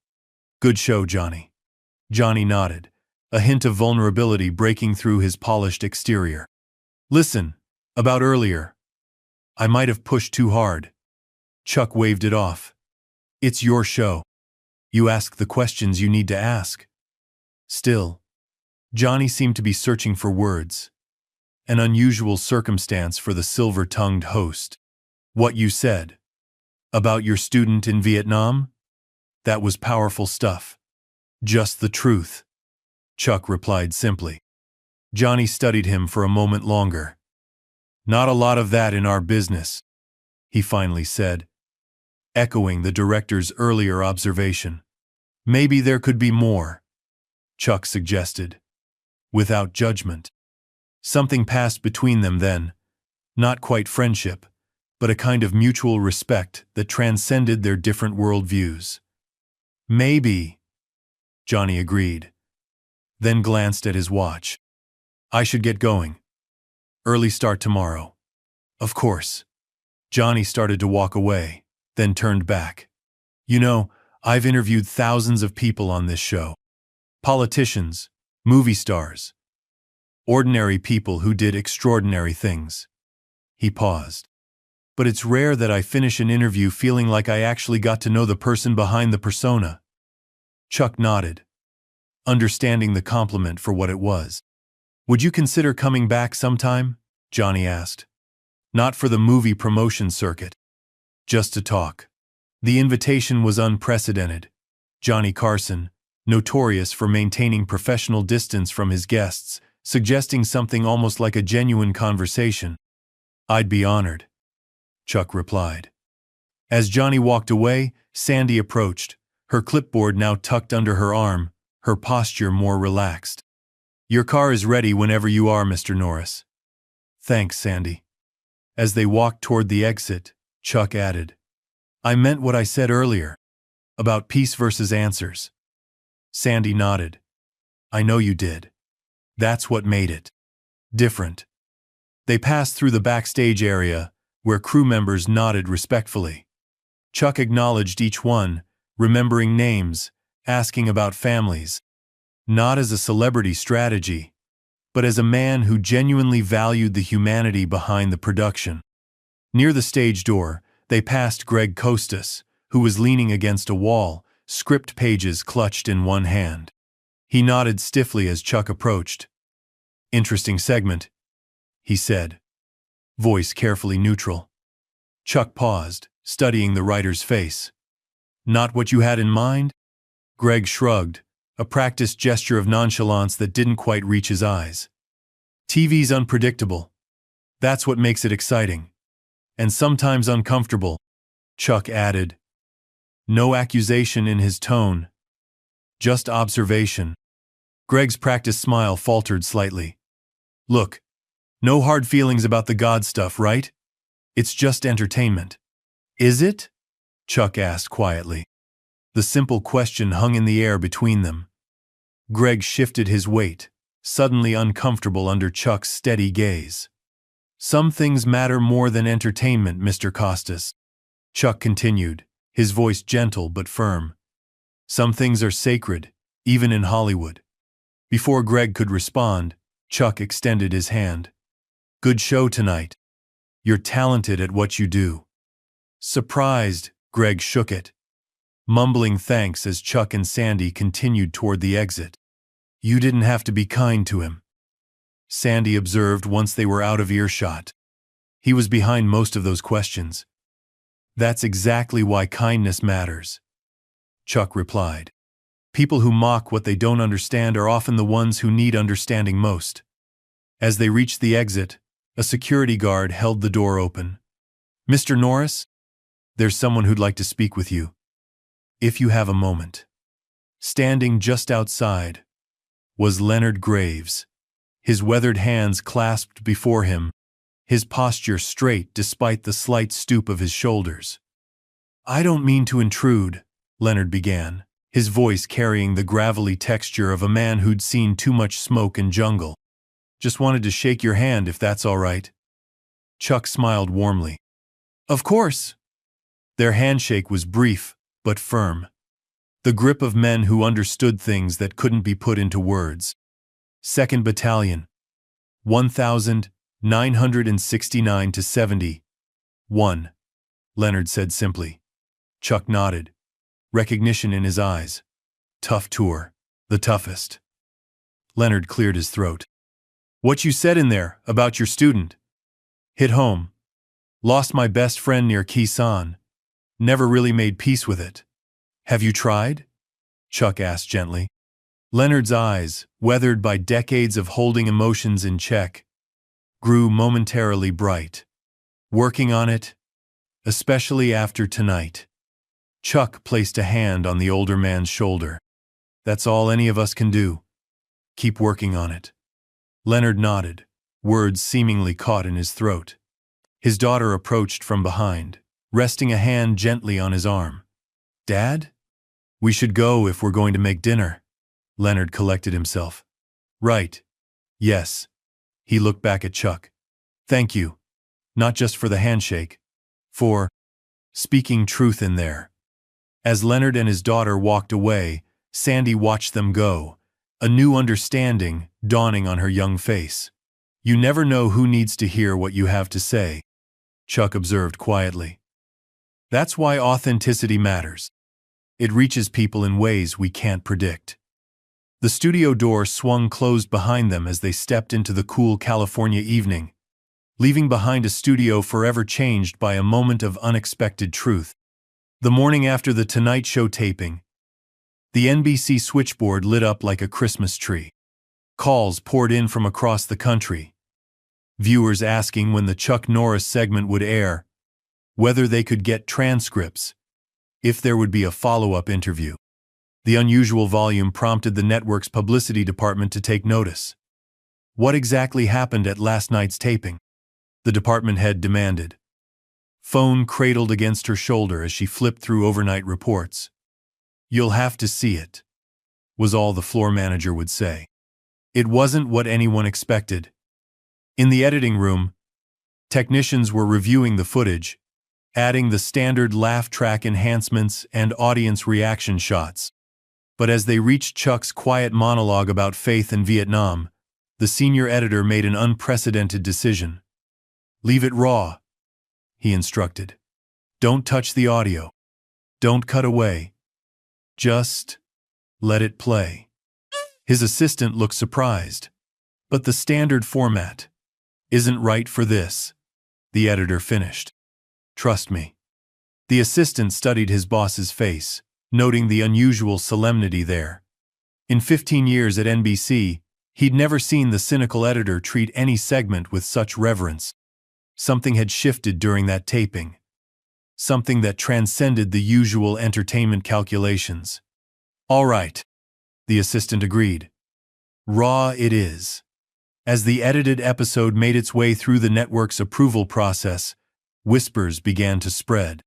"Good show, Johnny." Johnny nodded, a hint of vulnerability breaking through his polished exterior. "Listen, about earlier. I might have pushed too hard." Chuck waved it off. "It's your show. You ask the questions you need to ask." Still, Johnny seemed to be searching for words. An unusual circumstance for the silver-tongued host. "What you said about your student in Vietnam? That was powerful stuff." "Just the truth," Chuck replied simply. Johnny studied him for a moment longer. "Not a lot of that in our business," he finally said, echoing the director's earlier observation. "Maybe there could be more," Chuck suggested, without judgment. Something passed between them then, not quite friendship, but a kind of mutual respect that transcended their different worldviews. Maybe, Johnny agreed, then glanced at his watch. I should get going. Early start tomorrow. Of course. Johnny started to walk away, then turned back. You know, I've interviewed thousands of people on this show. Politicians, movie stars, ordinary people who did extraordinary things. He paused. But it's rare that I finish an interview feeling like I actually got to know the person behind the persona. Chuck nodded, understanding the compliment for what it was. Would you consider coming back sometime? Johnny asked. Not for the movie promotion circuit. Just to talk. The invitation was unprecedented. Johnny Carson, notorious for maintaining professional distance from his guests, suggesting something almost like a genuine conversation. I'd be honored, Chuck replied. As Johnny walked away, Sandy approached, her clipboard now tucked under her arm, her posture more relaxed. Your car is ready whenever you are, Mr. Norris. Thanks, Sandy. As they walked toward the exit, Chuck added, I meant what I said earlier, about piece versus answers. Sandy nodded. I know you did. That's what made it different. They passed through the backstage area, where crew members nodded respectfully. Chuck acknowledged each one, remembering names, asking about families. Not as a celebrity strategy, but as a man who genuinely valued the humanity behind the production. Near the stage door, they passed Greg Costas, who was leaning against a wall, script pages clutched in one hand. He nodded stiffly as Chuck approached. Interesting segment, he said, voice carefully neutral. Chuck paused, studying the writer's face. Not what you had in mind? Greg shrugged, a practiced gesture of nonchalance that didn't quite reach his eyes. TV's unpredictable. That's what makes it exciting. And sometimes uncomfortable, Chuck added. No accusation in his tone. Just observation. Greg's practiced smile faltered slightly. Look, no hard feelings about the God stuff, right? It's just entertainment. Is it? Chuck asked quietly. The simple question hung in the air between them. Greg shifted his weight, suddenly uncomfortable under Chuck's steady gaze. Some things matter more than entertainment, Mr. Costas. Chuck continued, his voice gentle but firm. Some things are sacred, even in Hollywood. Before Greg could respond, Chuck extended his hand. Good show tonight. You're talented at what you do. Surprised, Greg shook it, mumbling thanks as Chuck and Sandy continued toward the exit. You didn't have to be kind to him, Sandy observed once they were out of earshot. He was behind most of those questions. That's exactly why kindness matters, Chuck replied. People who mock what they don't understand are often the ones who need understanding most. As they reached the exit, a security guard held the door open. Mr. Norris, there's someone who'd like to speak with you. If you have a moment. Standing just outside was Leonard Graves, his weathered hands clasped before him, his posture straight despite the slight stoop of his shoulders. I don't mean to intrude, Leonard began, his voice carrying the gravelly texture of a man who'd seen too much smoke and jungle. Just wanted to shake your hand if that's all right. Chuck smiled warmly. Of course. Their handshake was brief, but firm. The grip of men who understood things that couldn't be put into words. 2nd Battalion, 1,969 to 70. 1. Leonard said simply. Chuck nodded, recognition in his eyes. Tough tour, the toughest. Leonard cleared his throat. What you said in there about your student hit home. Lost my best friend near Khe-Sanh. Never really made peace with it. Have you tried? Chuck asked gently. Leonard's eyes, weathered by decades of holding emotions in check, grew momentarily bright. Working on it, especially after tonight. Chuck placed a hand on the older man's shoulder. That's all any of us can do. Keep working on it. Leonard nodded, words seemingly caught in his throat. His daughter approached from behind, resting a hand gently on his arm. "Dad? We should go if we're going to make dinner." Leonard collected himself. "Right. Yes." He looked back at Chuck. "Thank you. Not just for the handshake. For speaking truth in there." As Leonard and his daughter walked away, Sandy watched them go, a new understanding dawning on her young face. "You never know who needs to hear what you have to say," Chuck observed quietly. "That's why authenticity matters. It reaches people in ways we can't predict." The studio door swung closed behind them as they stepped into the cool California evening, leaving behind a studio forever changed by a moment of unexpected truth. The morning after the Tonight Show taping, the NBC switchboard lit up like a Christmas tree. Calls poured in from across the country, viewers asking when the Chuck Norris segment would air, whether they could get transcripts, if there would be a follow-up interview. The unusual volume prompted the network's publicity department to take notice. "What exactly happened at last night's taping?" the department head demanded. Phone cradled against her shoulder as she flipped through overnight reports. "You'll have to see it," was all the floor manager would say. It wasn't what anyone expected. In the editing room, technicians were reviewing the footage, adding the standard laugh track enhancements and audience reaction shots. But as they reached Chuck's quiet monologue about faith in Vietnam, the senior editor made an unprecedented decision. "Leave it raw," he instructed. "Don't touch the audio. Don't cut away. Just let it play." His assistant looked surprised. "But the standard format isn't right for this," the editor finished. "Trust me." The assistant studied his boss's face, noting the unusual solemnity there. In 15 years at NBC, he'd never seen the cynical editor treat any segment with such reverence. Something had shifted during that taping. Something that transcended the usual entertainment calculations. "All right," the assistant agreed. "Raw it is." As the edited episode made its way through the network's approval process, whispers began to spread.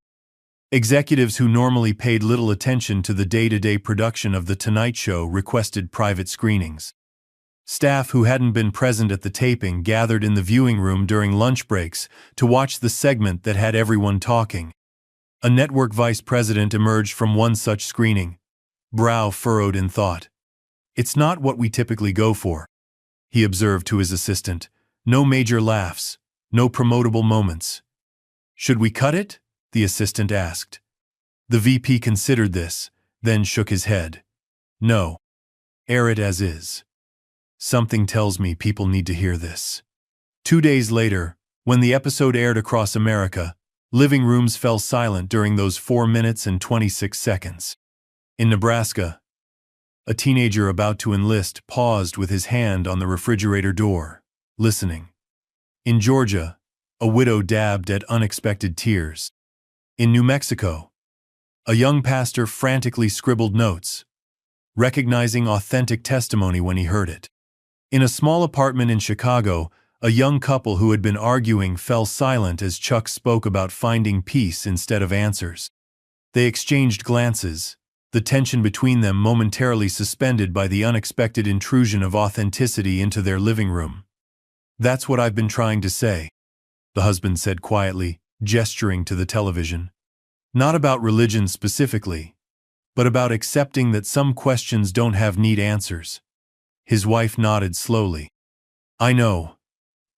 Executives who normally paid little attention to the day-to-day production of The Tonight Show requested private screenings. Staff who hadn't been present at the taping gathered in the viewing room during lunch breaks to watch the segment that had everyone talking. A network vice president emerged from one such screening, brow furrowed in thought. "It's not what we typically go for," he observed to his assistant. "No major laughs, no promotable moments." "Should we cut it?" the assistant asked. The VP considered this, then shook his head. "No. Air it as is. Something tells me people need to hear this." 2 days later, when the episode aired across America, living rooms fell silent during those 4 minutes and 26 seconds. In Nebraska, a teenager about to enlist paused with his hand on the refrigerator door, listening. In Georgia, a widow dabbed at unexpected tears. In New Mexico, a young pastor frantically scribbled notes, recognizing authentic testimony when he heard it. In a small apartment in Chicago, a young couple who had been arguing fell silent as Chuck spoke about finding peace instead of answers. They exchanged glances, the tension between them momentarily suspended by the unexpected intrusion of authenticity into their living room. "That's what I've been trying to say," the husband said quietly, gesturing to the television. "Not about religion specifically, but about accepting that some questions don't have neat answers." His wife nodded slowly. "I know.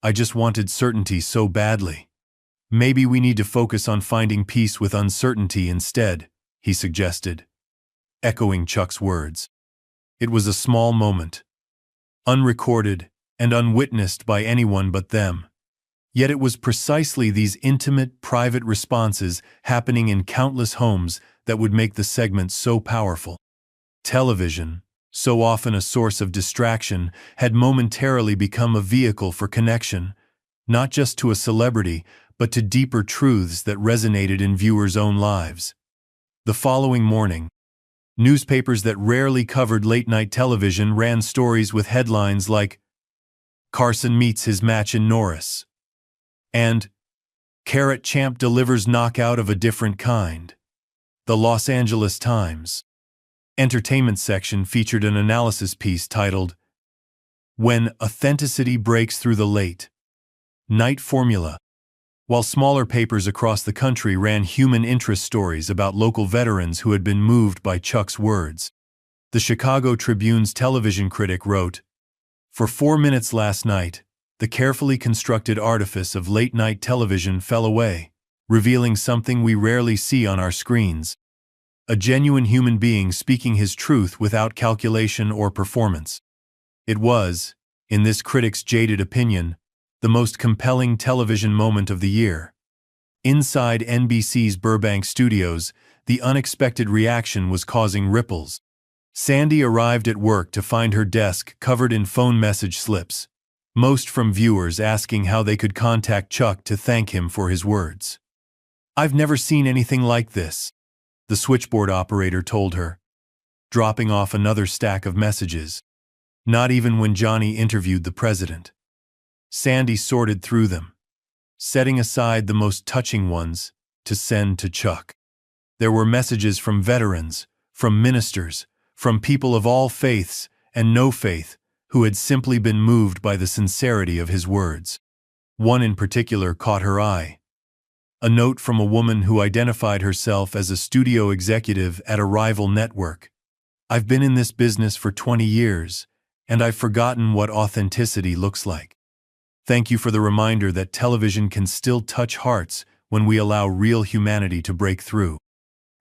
I just wanted certainty so badly. Maybe we need to focus on finding peace with uncertainty instead," he suggested, echoing Chuck's words. It was a small moment, unrecorded and unwitnessed by anyone but them. Yet it was precisely these intimate, private responses happening in countless homes that would make the segment so powerful. Television, so often a source of distraction, had momentarily become a vehicle for connection, not just to a celebrity, but to deeper truths that resonated in viewers' own lives. The following morning, newspapers that rarely covered late-night television ran stories with headlines like, "Carson meets his match in Norris," and Carrot Champ delivers knockout of a different kind. The Los Angeles Times. Entertainment section featured an analysis piece titled, When Authenticity Breaks Through the Late Night Formula. While smaller papers across the country ran human interest stories about local veterans who had been moved by Chuck's words, the Chicago Tribune's television critic wrote, For 4 minutes last night, the carefully constructed artifice of late-night television fell away, revealing something we rarely see on our screens. A genuine human being speaking his truth without calculation or performance. It was, in this critic's jaded opinion, the most compelling television moment of the year. Inside NBC's Burbank studios, the unexpected reaction was causing ripples. Sandy arrived at work to find her desk covered in phone message slips, most from viewers asking how they could contact Chuck to thank him for his words. I've never seen anything like this, the switchboard operator told her, dropping off another stack of messages. Not even when Johnny interviewed the president. Sandy sorted through them, setting aside the most touching ones to send to Chuck. There were messages from veterans, from ministers, from people of all faiths and no faith who had simply been moved by the sincerity of his words. One in particular caught her eye. A note from a woman who identified herself as a studio executive at a rival network. I've been in this business for 20 years, and I've forgotten what authenticity looks like. Thank you for the reminder that television can still touch hearts when we allow real humanity to break through.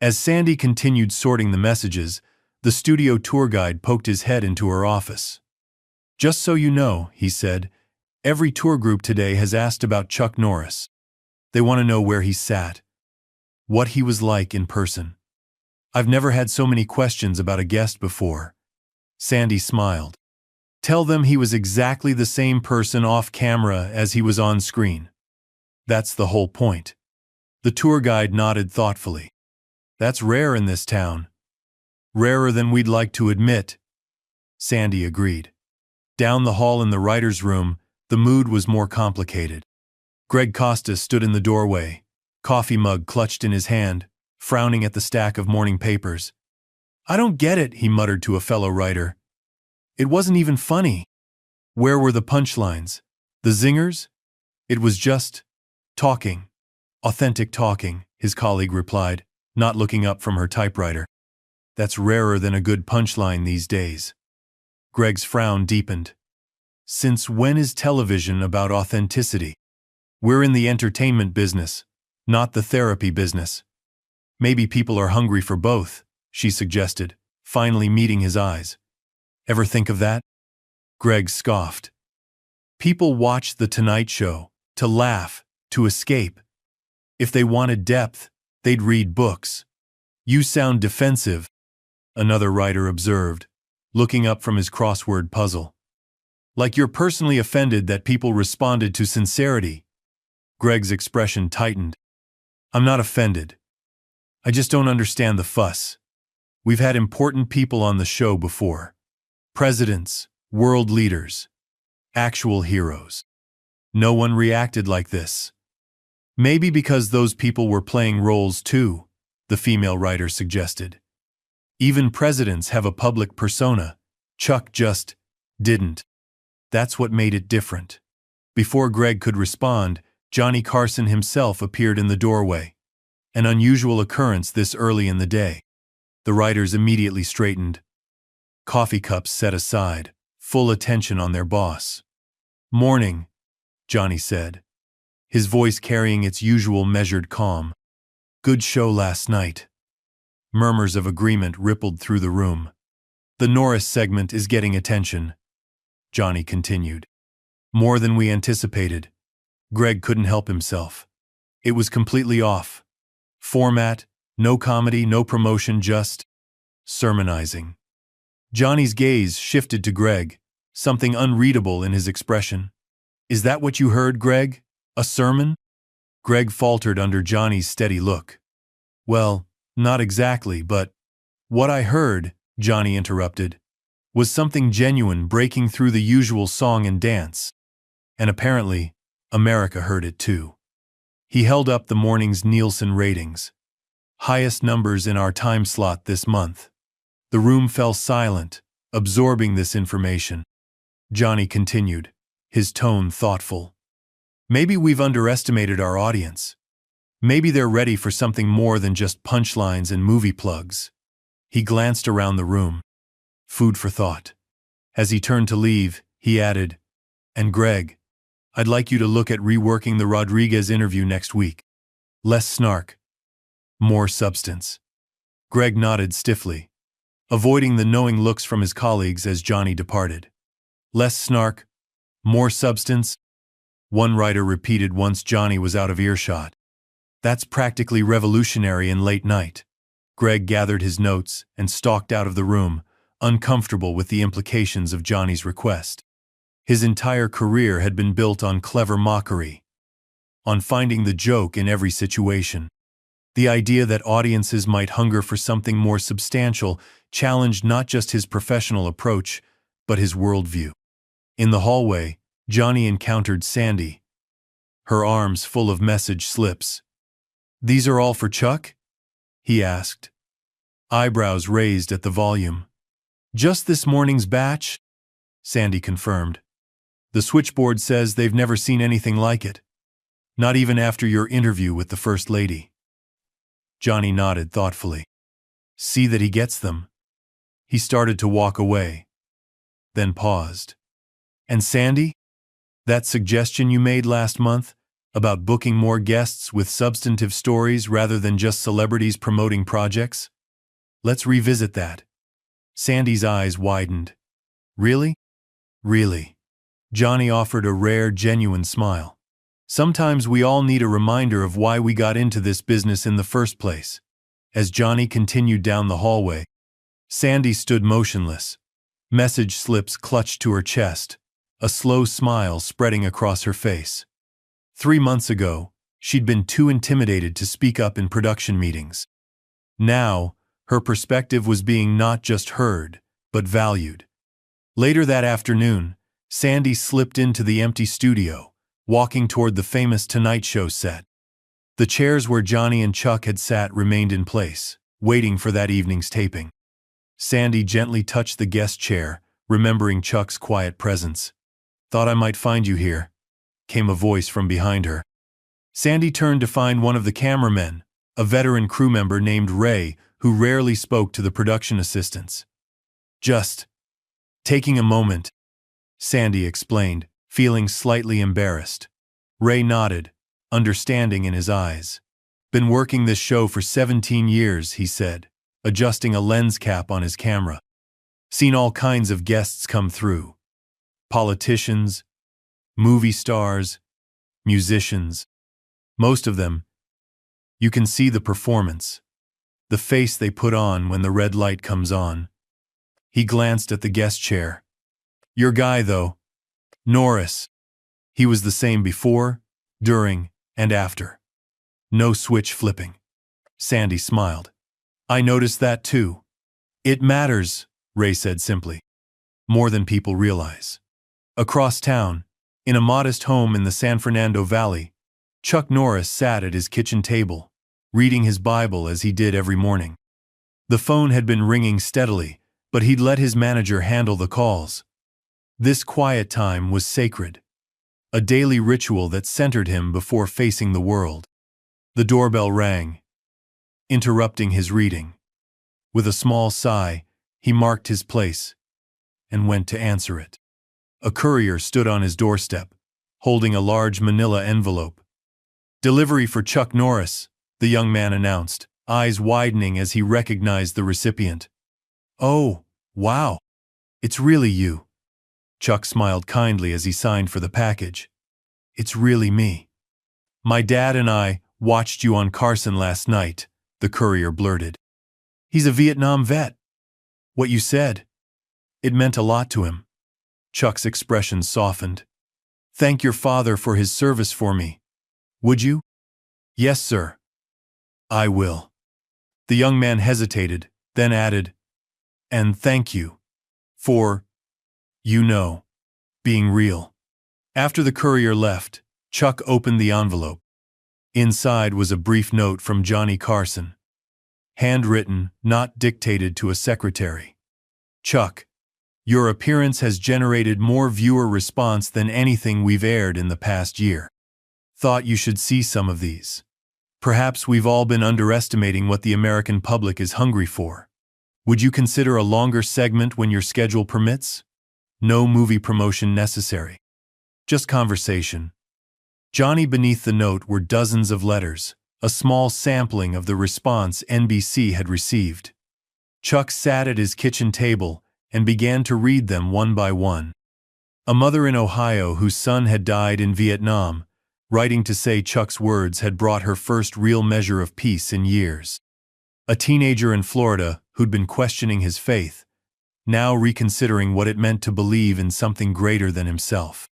As Sandy continued sorting the messages, the studio tour guide poked his head into her office. Just so you know, he said, every tour group today has asked about Chuck Norris. They want to know where he sat, what he was like in person. I've never had so many questions about a guest before. Sandy smiled. Tell them he was exactly the same person off camera as he was on screen. That's the whole point. The tour guide nodded thoughtfully. That's rare in this town. Rarer than we'd like to admit. Sandy agreed. Down the hall in the writer's room, the mood was more complicated. Greg Costa stood in the doorway, coffee mug clutched in his hand, frowning at the stack of morning papers. I don't get it, he muttered to a fellow writer. It wasn't even funny. Where were the punchlines? The zingers? It was just talking. Authentic talking, his colleague replied, not looking up from her typewriter. That's rarer than a good punchline these days. Greg's frown deepened. Since when is television about authenticity? We're in the entertainment business, not the therapy business. Maybe people are hungry for both, she suggested, finally meeting his eyes. Ever think of that? Greg scoffed. People watch The Tonight Show to laugh, to escape. If they wanted depth, they'd read books. You sound defensive, another writer observed, looking up from his crossword puzzle. Like you're personally offended that people responded to sincerity. Greg's expression tightened. I'm not offended. I just don't understand the fuss. We've had important people on the show before. Presidents, world leaders, actual heroes. No one reacted like this. Maybe because those people were playing roles too, the female writer suggested. Even presidents have a public persona. Chuck just didn't. That's what made it different. Before Greg could respond, Johnny Carson himself appeared in the doorway. An unusual occurrence this early in the day. The writers immediately straightened. Coffee cups set aside, full attention on their boss. Morning, Johnny said, his voice carrying its usual measured calm. Good show last night. Murmurs of agreement rippled through the room. The Norris segment is getting attention, Johnny continued. More than we anticipated. Greg couldn't help himself. It was completely off. Format, no comedy, no promotion, just sermonizing. Johnny's gaze shifted to Greg, something unreadable in his expression. Is that what you heard, Greg? A sermon? Greg faltered under Johnny's steady look. Well, not exactly, but what I heard, Johnny interrupted, was something genuine breaking through the usual song and dance. And apparently, America heard it too. He held up the morning's Nielsen ratings. Highest numbers in our time slot this month. The room fell silent, absorbing this information. Johnny continued, his tone thoughtful. Maybe we've underestimated our audience. Maybe they're ready for something more than just punchlines and movie plugs. He glanced around the room. Food for thought. As he turned to leave, he added, "And Greg, I'd like you to look at reworking the Rodriguez interview next week. Less snark. More substance." Greg nodded stiffly, avoiding the knowing looks from his colleagues as Johnny departed. Less snark, more substance, one writer repeated once Johnny was out of earshot. That's practically revolutionary in late night. Greg gathered his notes and stalked out of the room, uncomfortable with the implications of Johnny's request. His entire career had been built on clever mockery, on finding the joke in every situation. The idea that audiences might hunger for something more substantial challenged not just his professional approach, but his worldview. In the hallway, Johnny encountered Sandy, her arms full of message slips. "These are all for Chuck?" he asked, eyebrows raised at the volume. "Just this morning's batch?" Sandy confirmed. "The switchboard says they've never seen anything like it. Not even after your interview with the First Lady." Johnny nodded thoughtfully. "See that he gets them." He started to walk away, then paused. "And Sandy? That suggestion you made last month about booking more guests with substantive stories rather than just celebrities promoting projects? Let's revisit that." Sandy's eyes widened. "Really? Really?" Johnny offered a rare, genuine smile. "Sometimes we all need a reminder of why we got into this business in the first place." As Johnny continued down the hallway, Sandy stood motionless, message slips clutched to her chest, a slow smile spreading across her face. 3 months ago, she'd been too intimidated to speak up in production meetings. Now, her perspective was being not just heard, but valued. Later that afternoon, Sandy slipped into the empty studio, walking toward the famous Tonight Show set. The chairs where Johnny and Chuck had sat remained in place, waiting for that evening's taping. Sandy gently touched the guest chair, remembering Chuck's quiet presence. "Thought I might find you here," came a voice from behind her. Sandy turned to find one of the cameramen, a veteran crew member named Ray, who rarely spoke to the production assistants. "Just taking a moment," Sandy explained, feeling slightly embarrassed. Ray nodded, understanding in his eyes. "Been working this show for 17 years, he said, adjusting a lens cap on his camera. "Seen all kinds of guests come through. Politicians, movie stars, musicians. Most of them, you can see the performance, the face they put on when the red light comes on." He glanced at the guest chair. "Your guy, though, Norris. He was the same before, during, and after. No switch flipping." Sandy smiled. "I noticed that too." "It matters," Ray said simply. "More than people realize." Across town, in a modest home in the San Fernando Valley, Chuck Norris sat at his kitchen table, reading his Bible as he did every morning. The phone had been ringing steadily, but he'd let his manager handle the calls. This quiet time was sacred, a daily ritual that centered him before facing the world. The doorbell rang, interrupting his reading. With a small sigh, he marked his place and went to answer it. A courier stood on his doorstep, holding a large manila envelope. "Delivery for Chuck Norris," the young man announced, eyes widening as he recognized the recipient. "Oh, wow. It's really you." Chuck smiled kindly as he signed for the package. "It's really me. My dad and I watched you on Carson last night," the courier blurted. "He's a Vietnam vet. What you said, it meant a lot to him." Chuck's expression softened. "Thank your father for his service for me. Would you?" "Yes, sir. I will." The young man hesitated, then added, "And thank you for, being real." After the courier left, Chuck opened the envelope. Inside was a brief note from Johnny Carson. Handwritten, not dictated to a secretary. Chuck, your appearance has generated more viewer response than anything we've aired in the past year. Thought you should see some of these. Perhaps we've all been underestimating what the American public is hungry for. Would you consider a longer segment when your schedule permits? No movie promotion necessary. Just conversation. Johnny, beneath the note were dozens of letters, a small sampling of the response NBC had received. Chuck sat at his kitchen table and began to read them one by one. A mother in Ohio whose son had died in Vietnam, writing to say Chuck's words had brought her first real measure of peace in years. A teenager in Florida who'd been questioning his faith, now reconsidering what it meant to believe in something greater than himself.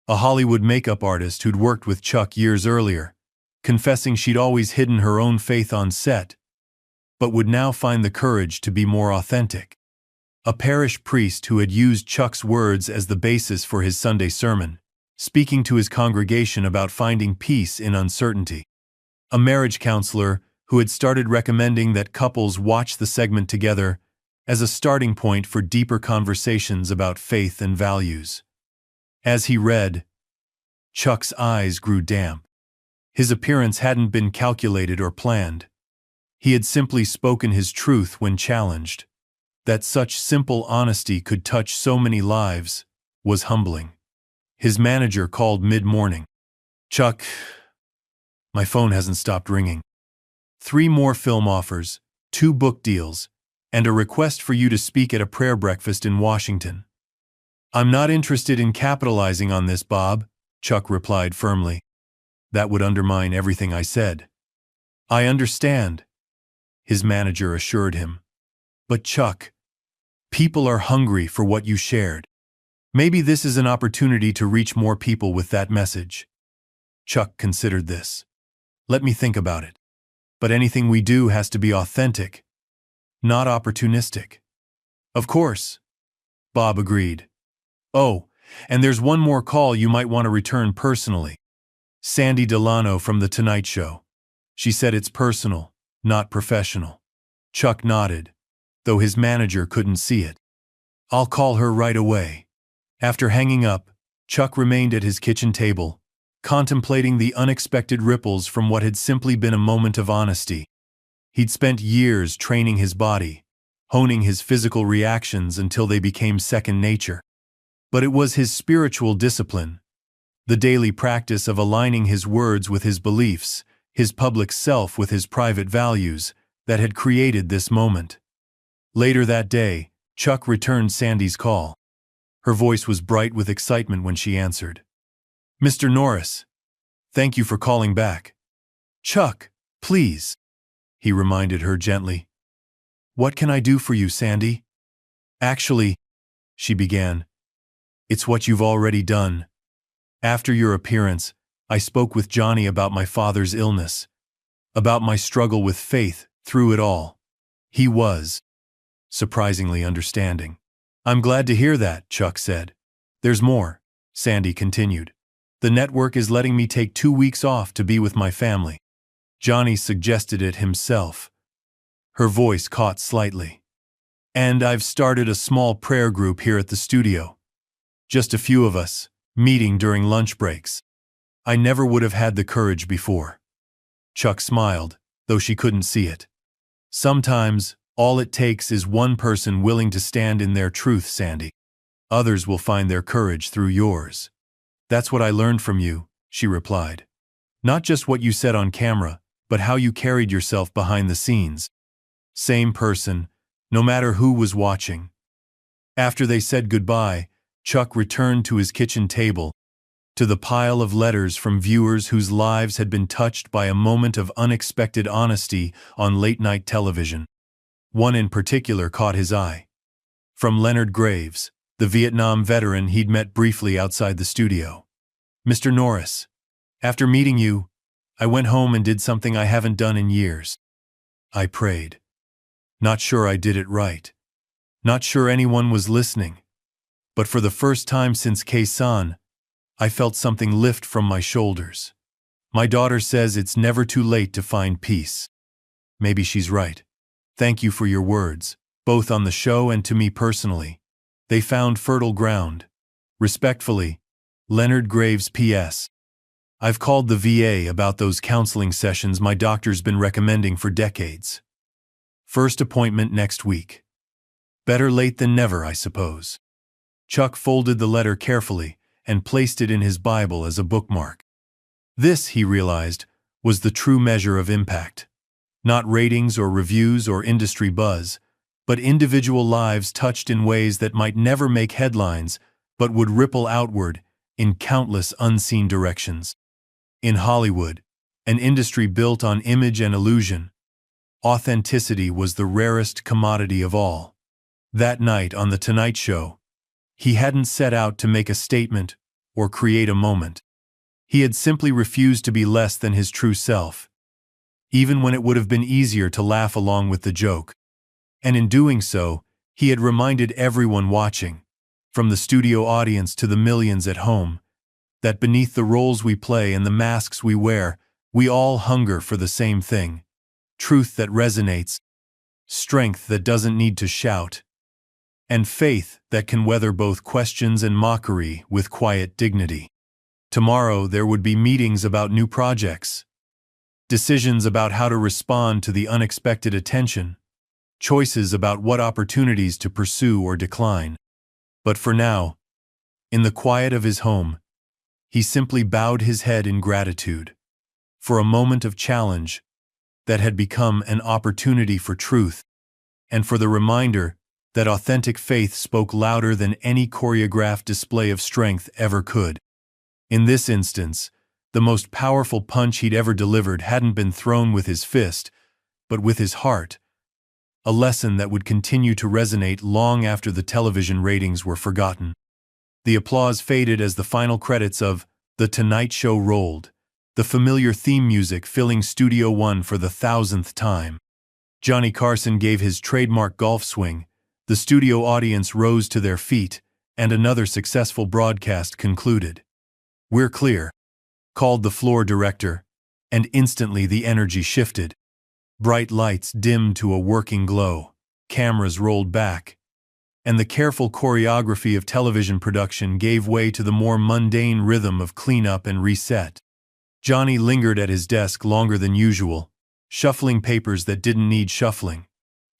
A Hollywood makeup artist who'd worked with Chuck years earlier, confessing she'd always hidden her own faith on set, but would now find the courage to be more authentic. A parish priest who had used Chuck's words as the basis for his Sunday sermon, speaking to his congregation about finding peace in uncertainty. A marriage counselor who had started recommending that couples watch the segment together as a starting point for deeper conversations about faith and values. As he read, Chuck's eyes grew damp. His appearance hadn't been calculated or planned. He had simply spoken his truth when challenged. That such simple honesty could touch so many lives was humbling. His manager called mid-morning. Chuck, my phone hasn't stopped ringing. 3 more film offers, 2 book deals, and a request for you to speak at a prayer breakfast in Washington. I'm not interested in capitalizing on this, Bob, Chuck replied firmly. That would undermine everything I said. I understand, his manager assured him. But Chuck, people are hungry for what you shared. Maybe this is an opportunity to reach more people with that message. Chuck considered this. Let me think about it. But anything we do has to be authentic, not opportunistic. Of course, Bob agreed. Oh, and there's one more call you might want to return personally. Sandy Delano from The Tonight Show. She said it's personal, not professional. Chuck nodded, though his manager couldn't see it. I'll call her right away. After hanging up, Chuck remained at his kitchen table, contemplating the unexpected ripples from what had simply been a moment of honesty. He'd spent years training his body, honing his physical reactions until they became second nature. But it was his spiritual discipline, the daily practice of aligning his words with his beliefs, his public self with his private values, that had created this moment. Later that day, Chuck returned Sandy's call. Her voice was bright with excitement when she answered. Mr. Norris, thank you for calling back. Chuck, please, he reminded her gently. What can I do for you, Sandy? Actually, she began, it's what you've already done. After your appearance, I spoke with Johnny about my father's illness, about my struggle with faith through it all. He was surprisingly understanding. I'm glad to hear that, Chuck said. There's more, Sandy continued. The network is letting me take 2 weeks off to be with my family. Johnny suggested it himself. Her voice caught slightly. And I've started a small prayer group here at the studio. Just a few of us, meeting during lunch breaks. I never would have had the courage before. Chuck smiled, though she couldn't see it. Sometimes, all it takes is one person willing to stand in their truth, Sandy. Others will find their courage through yours. That's what I learned from you, she replied. Not just what you said on camera, but how you carried yourself behind the scenes. Same person, no matter who was watching. After they said goodbye, Chuck returned to his kitchen table, to the pile of letters from viewers whose lives had been touched by a moment of unexpected honesty on late-night television. One in particular caught his eye. From Leonard Graves, the Vietnam veteran he'd met briefly outside the studio. Mr. Norris, after meeting you, I went home and did something I haven't done in years. I prayed. Not sure I did it right. Not sure anyone was listening. But for the first time since Carson, I felt something lift from my shoulders. My daughter says it's never too late to find peace. Maybe she's right. Thank you for your words, both on the show and to me personally. They found fertile ground. Respectfully, Leonard Graves P.S. I've called the VA about those counseling sessions my doctor's been recommending for decades. First appointment next week. Better late than never, I suppose. Chuck folded the letter carefully and placed it in his Bible as a bookmark. This, he realized, was the true measure of impact. Not ratings or reviews or industry buzz, but individual lives touched in ways that might never make headlines but would ripple outward in countless unseen directions. In Hollywood, an industry built on image and illusion, authenticity was the rarest commodity of all. That night on The Tonight Show, he hadn't set out to make a statement or create a moment. He had simply refused to be less than his true self, even when it would have been easier to laugh along with the joke. And in doing so, he had reminded everyone watching, from the studio audience to the millions at home, that beneath the roles we play and the masks we wear, we all hunger for the same thing: truth that resonates, strength that doesn't need to shout, and faith that can weather both questions and mockery with quiet dignity. Tomorrow there would be meetings about new projects, decisions about how to respond to the unexpected attention, choices about what opportunities to pursue or decline. But for now, in the quiet of his home, he simply bowed his head in gratitude for a moment of challenge that had become an opportunity for truth, and for the reminder that authentic faith spoke louder than any choreographed display of strength ever could. In this instance, the most powerful punch he'd ever delivered hadn't been thrown with his fist, but with his heart, a lesson that would continue to resonate long after the television ratings were forgotten. The applause faded as the final credits of The Tonight Show rolled, the familiar theme music filling Studio One for the 1,000th time. Johnny Carson gave his trademark golf swing, the studio audience rose to their feet, and another successful broadcast concluded. "We're clear," called the floor director, and instantly the energy shifted. Bright lights dimmed to a working glow, cameras rolled back, and the careful choreography of television production gave way to the more mundane rhythm of cleanup and reset. Johnny lingered at his desk longer than usual, shuffling papers that didn't need shuffling.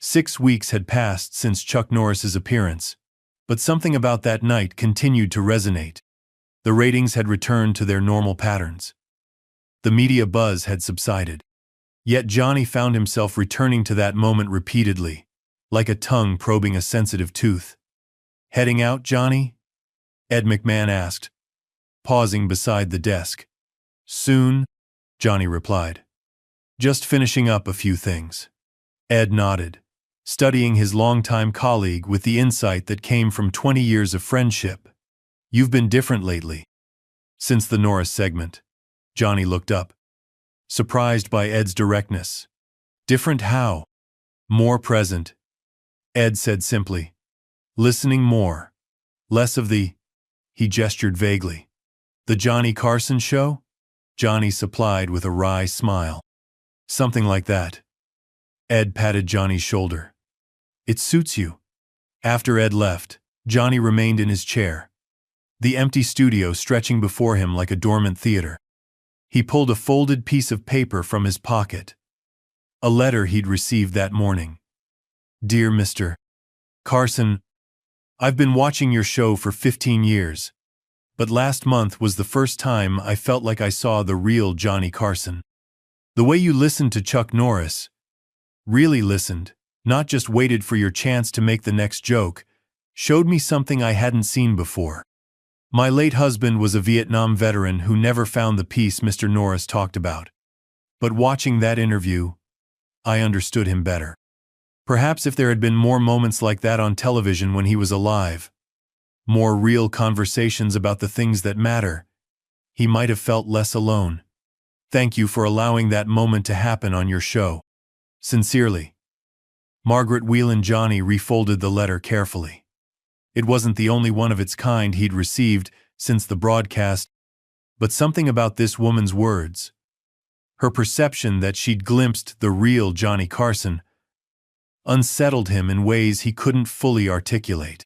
6 weeks had passed since Chuck Norris's appearance, but something about that night continued to resonate. The ratings had returned to their normal patterns. The media buzz had subsided. Yet Johnny found himself returning to that moment repeatedly, like a tongue probing a sensitive tooth. "Heading out, Johnny?" Ed McMahon asked, pausing beside the desk. "Soon," Johnny replied. "Just finishing up a few things." Ed nodded, studying his longtime colleague with the insight that came from 20 years of friendship. "You've been different lately." Since the Norris segment, Johnny looked up, surprised by Ed's directness. "Different how?" "More present," Ed said simply. "Listening more. Less of the—" he gestured vaguely. "The Johnny Carson show?" Johnny supplied with a wry smile. "Something like that." Ed patted Johnny's shoulder. "It suits you." After Ed left, Johnny remained in his chair, the empty studio stretching before him like a dormant theater. He pulled a folded piece of paper from his pocket. A letter he'd received that morning. "Dear Mr. Carson, I've been watching your show for 15 years, but last month was the first time I felt like I saw the real Johnny Carson. The way you listened to Chuck Norris, really listened, not just waited for your chance to make the next joke, showed me something I hadn't seen before. My late husband was a Vietnam veteran who never found the peace Mr. Norris talked about. But watching that interview, I understood him better. Perhaps if there had been more moments like that on television when he was alive, more real conversations about the things that matter, he might have felt less alone. Thank you for allowing that moment to happen on your show. Sincerely." Margaret Whelan. Johnny refolded the letter carefully. It wasn't the only one of its kind he'd received since the broadcast, but something about this woman's words, Her perception that she'd glimpsed the real Johnny Carson unsettled him in ways he couldn't fully articulate.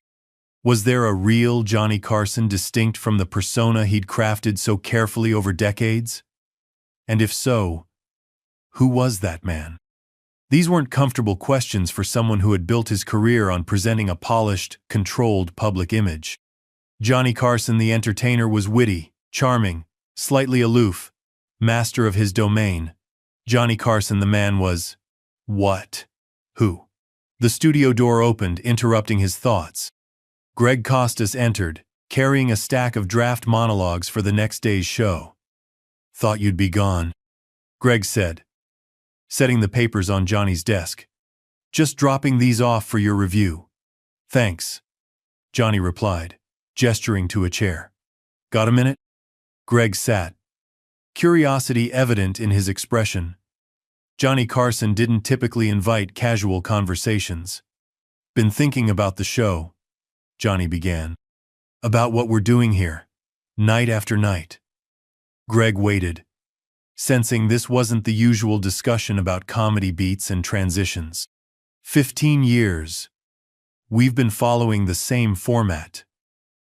Was there a real Johnny Carson distinct from the persona he'd crafted so carefully over decades? And if so, who was that man? These weren't comfortable questions for someone who had built his career on presenting a polished, controlled public image. Johnny Carson the entertainer was witty, charming, slightly aloof, master of his domain. Johnny Carson the man was… what? Who? The studio door opened, interrupting his thoughts. Greg Costas entered, carrying a stack of draft monologues for the next day's show. "Thought you'd be gone," Greg said, setting the papers on Johnny's desk. "Just dropping these off for your review." "Thanks," Johnny replied, gesturing to a chair. "Got a minute?" Greg sat, curiosity evident in his expression. Johnny Carson didn't typically invite casual conversations. "Been thinking about the show," Johnny began. "About what we're doing here, night after night." Greg waited, sensing this wasn't the usual discussion about comedy beats and transitions. 15 years. We've been following the same format,"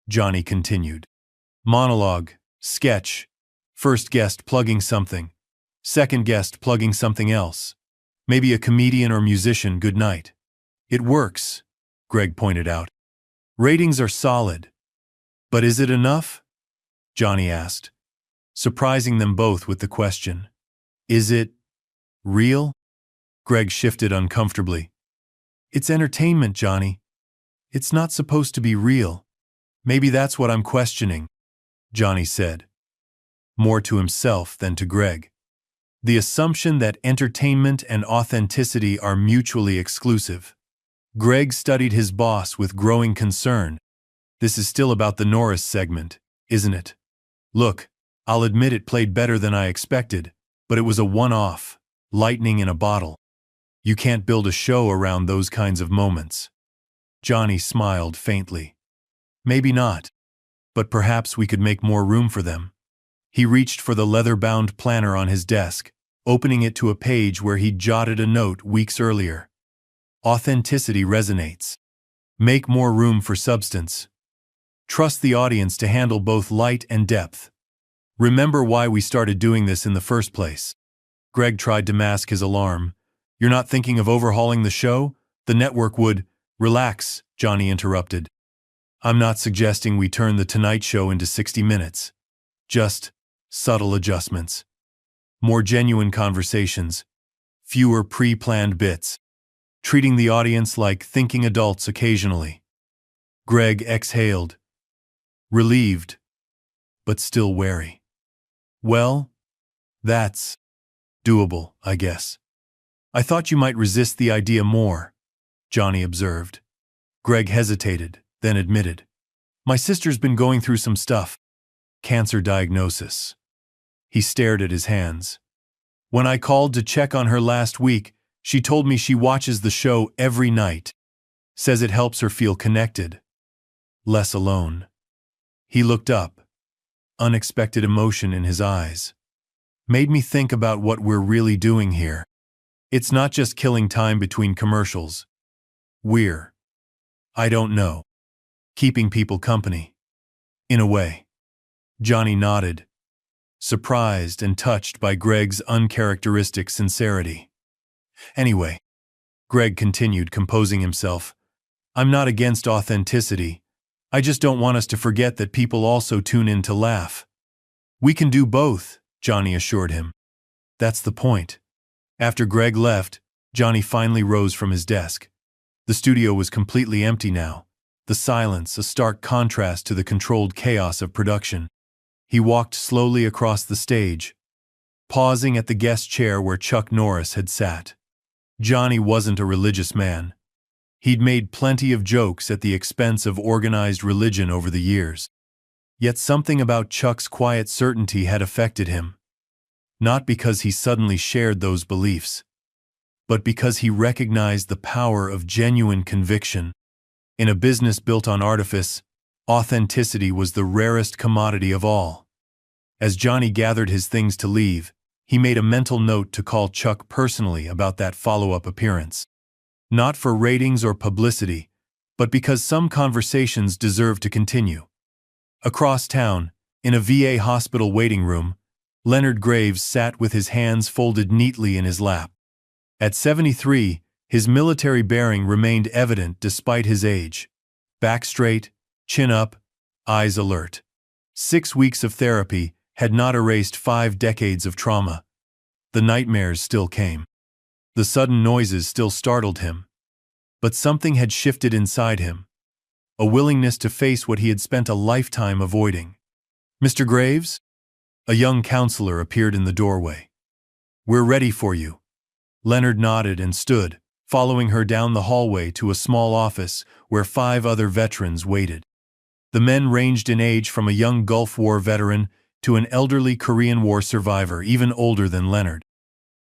Johnny continued. "Monologue, sketch, first guest plugging something, second guest plugging something else. Maybe a comedian or musician good night. It works," Greg pointed out. "Ratings are solid. But is it enough?" Johnny asked, surprising them both with the question. "Is it real?" Greg shifted uncomfortably. "It's entertainment, Johnny. It's not supposed to be real." "Maybe that's what I'm questioning," Johnny said, more to himself than to Greg. The assumption that entertainment and authenticity are mutually exclusive. Greg studied his boss with growing concern. "This is still about the Norris segment, isn't it? Look, I'll admit it played better than I expected, but it was a one-off, lightning in a bottle. You can't build a show around those kinds of moments." Johnny smiled faintly. "Maybe not, but perhaps we could make more room for them." He reached for the leather-bound planner on his desk, opening it to a page where he'd jotted a note weeks earlier. "Authenticity resonates. Make more room for substance. Trust the audience to handle both light and depth. Remember why we started doing this in the first place." Greg tried to mask his alarm. "You're not thinking of overhauling the show? The network would—" "Relax," Johnny interrupted. "I'm not suggesting we turn the Tonight Show into 60 Minutes. Just subtle adjustments. More genuine conversations. Fewer pre-planned bits. Treating the audience like thinking adults occasionally." Greg exhaled, relieved, but still wary. "Well, that's doable, I guess." "I thought you might resist the idea more," Johnny observed. Greg hesitated, then admitted. "My sister's been going through some stuff. Cancer diagnosis." He stared at his hands. "When I called to check on her last week, she told me she watches the show every night. Says it helps her feel connected. Less alone." He looked up, unexpected emotion in his eyes. "Made me think about what we're really doing here. It's not just killing time between commercials. I don't know, keeping people company. In a way." Johnny nodded, surprised and touched by Greg's uncharacteristic sincerity. "Anyway," Greg continued, composing himself, "I'm not against authenticity. I just don't want us to forget that people also tune in to laugh." "We can do both," Johnny assured him. "That's the point." After Greg left, Johnny finally rose from his desk. The studio was completely empty now, the silence a stark contrast to the controlled chaos of production. He walked slowly across the stage, pausing at the guest chair where Chuck Norris had sat. Johnny wasn't a religious man. He'd made plenty of jokes at the expense of organized religion over the years. Yet something about Chuck's quiet certainty had affected him. Not because he suddenly shared those beliefs, but because he recognized the power of genuine conviction. In a business built on artifice, authenticity was the rarest commodity of all. As Johnny gathered his things to leave, he made a mental note to call Chuck personally about that follow-up appearance. Not for ratings or publicity, but because some conversations deserve to continue. Across town, in a VA hospital waiting room, Leonard Graves sat with his hands folded neatly in his lap. At 73, his military bearing remained evident despite his age. Back straight, chin up, eyes alert. 6 weeks of therapy had not erased 5 decades of trauma. The nightmares still came. The sudden noises still startled him. But something had shifted inside him. A willingness to face what he had spent a lifetime avoiding. "Mr. Graves?" A young counselor appeared in the doorway. "We're ready for you." Leonard nodded and stood, following her down the hallway to a small office where 5 other veterans waited. The men ranged in age from a young Gulf War veteran to an elderly Korean War survivor, even older than Leonard.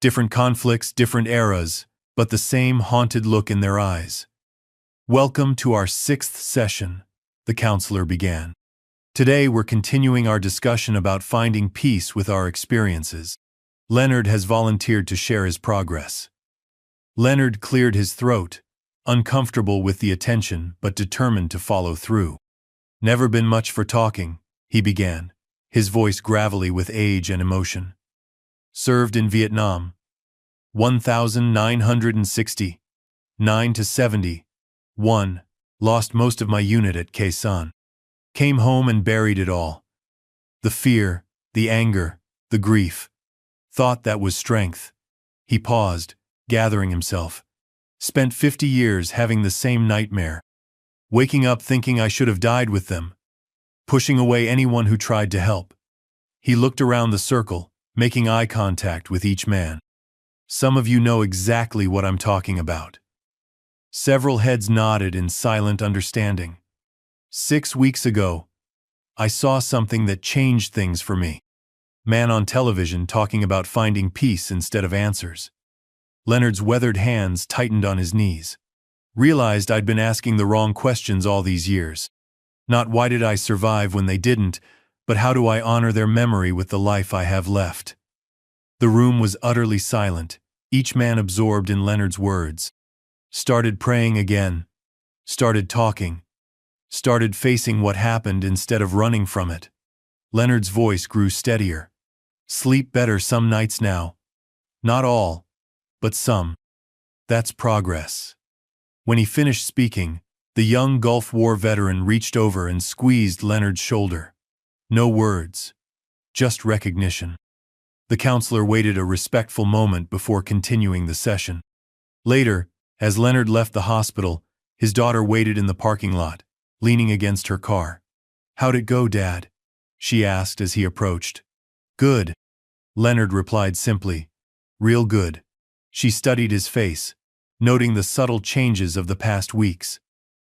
Different conflicts, different eras, but the same haunted look in their eyes. "Welcome to our 6th session," the counselor began. "Today we're continuing our discussion about finding peace with our experiences. Leonard has volunteered to share his progress." Leonard cleared his throat, uncomfortable with the attention but determined to follow through. "Never been much for talking," he began, his voice gravelly with age and emotion. "Served in Vietnam. 1960. 9 to 70. 1. Lost most of my unit at Carson. Came home and buried it all. The fear, the anger, the grief. Thought that was strength." He paused, gathering himself. "Spent 50 years having the same nightmare. Waking up thinking I should have died with them. Pushing away anyone who tried to help." He looked around the circle, making eye contact with each man. "Some of you know exactly what I'm talking about." Several heads nodded in silent understanding. 6 weeks ago, I saw something that changed things for me. Man on television talking about finding peace instead of answers. Leonard's weathered hands tightened on his knees. Realized I'd been asking the wrong questions all these years. Not why did I survive when they didn't, but how do I honor their memory with the life I have left? The room was utterly silent, each man absorbed in Leonard's words. Started praying again. Started talking. Started facing what happened instead of running from it. Leonard's voice grew steadier. "Sleep better some nights now. Not all, but some. That's progress." When he finished speaking, the young Gulf War veteran reached over and squeezed Leonard's shoulder. No words, just recognition. The counselor waited a respectful moment before continuing the session. Later, as Leonard left the hospital, his daughter waited in the parking lot, leaning against her car. "How'd it go, Dad?" she asked as he approached. "Good," Leonard replied simply. "Real good." She studied his face, noting the subtle changes of the past weeks,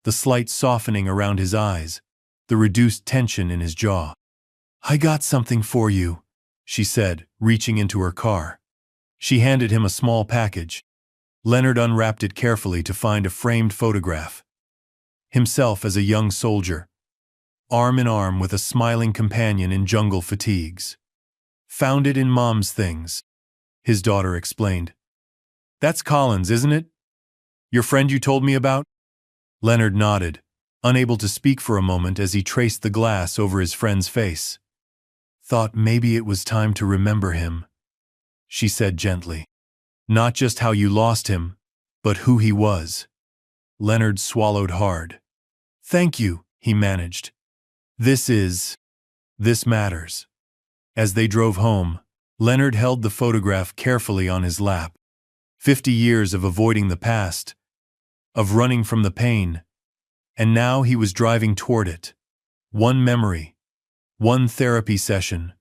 the slight softening around his eyes, the reduced tension in his jaw. "I got something for you," she said, reaching into her car. She handed him a small package. Leonard unwrapped it carefully to find a framed photograph. Himself as a young soldier, arm in arm with a smiling companion in jungle fatigues. "Found it in Mom's things," his daughter explained. "That's Collins, isn't it? Your friend you told me about?" Leonard nodded, unable to speak for a moment as he traced the glass over his friend's face. "Thought maybe it was time to remember him," she said gently. "Not just how you lost him, but who he was." Leonard swallowed hard. "Thank you," he managed. This matters." As they drove home, Leonard held the photograph carefully on his lap. 50 years of avoiding the past, of running from the pain, and now he was driving toward it. One memory, one therapy session,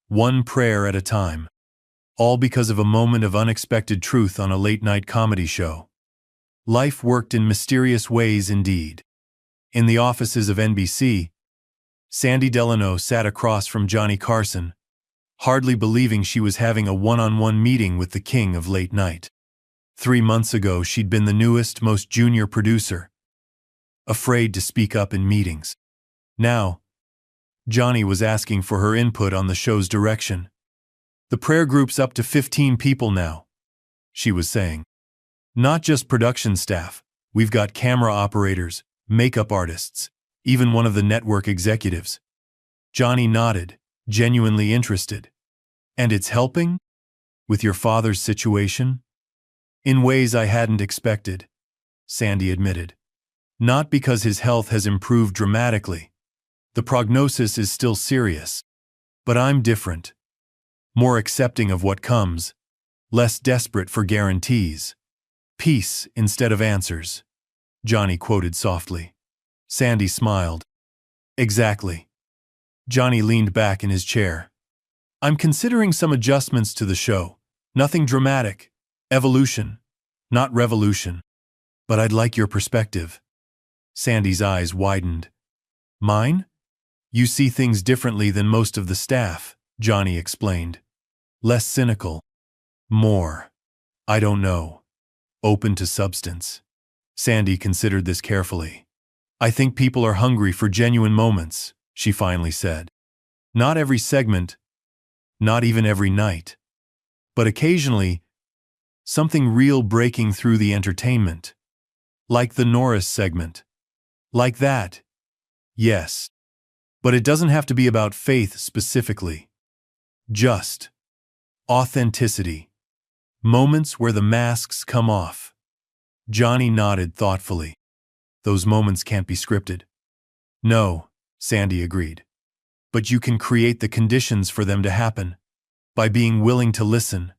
one prayer at a time. All because of a moment of unexpected truth on a late-night comedy show. Life worked in mysterious ways indeed. In the offices of NBC, Sandy Delano sat across from Johnny Carson, hardly believing she was having a one-on-one meeting with the king of late night. 3 months ago, she'd been the newest, most junior producer, afraid to speak up in meetings. Now, Johnny was asking for her input on the show's direction. The prayer group's up to 15 people now, she was saying. Not just production staff, we've got camera operators, makeup artists, even one of the network executives. Johnny nodded, genuinely interested. And it's helping? With your father's situation? In ways I hadn't expected, Sandy admitted. Not because his health has improved dramatically. The prognosis is still serious. But I'm different. More accepting of what comes, less desperate for guarantees. Peace instead of answers, Johnny quoted softly. Sandy smiled. Exactly. Johnny leaned back in his chair. I'm considering some adjustments to the show. Nothing dramatic. Evolution, not revolution. But I'd like your perspective. Sandy's eyes widened. Mine? You see things differently than most of the staff, Johnny explained. Less cynical. More. I don't know. Open to substance. Sandy considered this carefully. I think people are hungry for genuine moments, she finally said. Not every segment, not even every night. But occasionally, something real breaking through the entertainment. Like the Norris segment. Like that. Yes. But it doesn't have to be about faith specifically. Just authenticity. Moments where the masks come off. Johnny nodded thoughtfully. Those moments can't be scripted. No, Sandy agreed. But you can create the conditions for them to happen. By being willing to listen.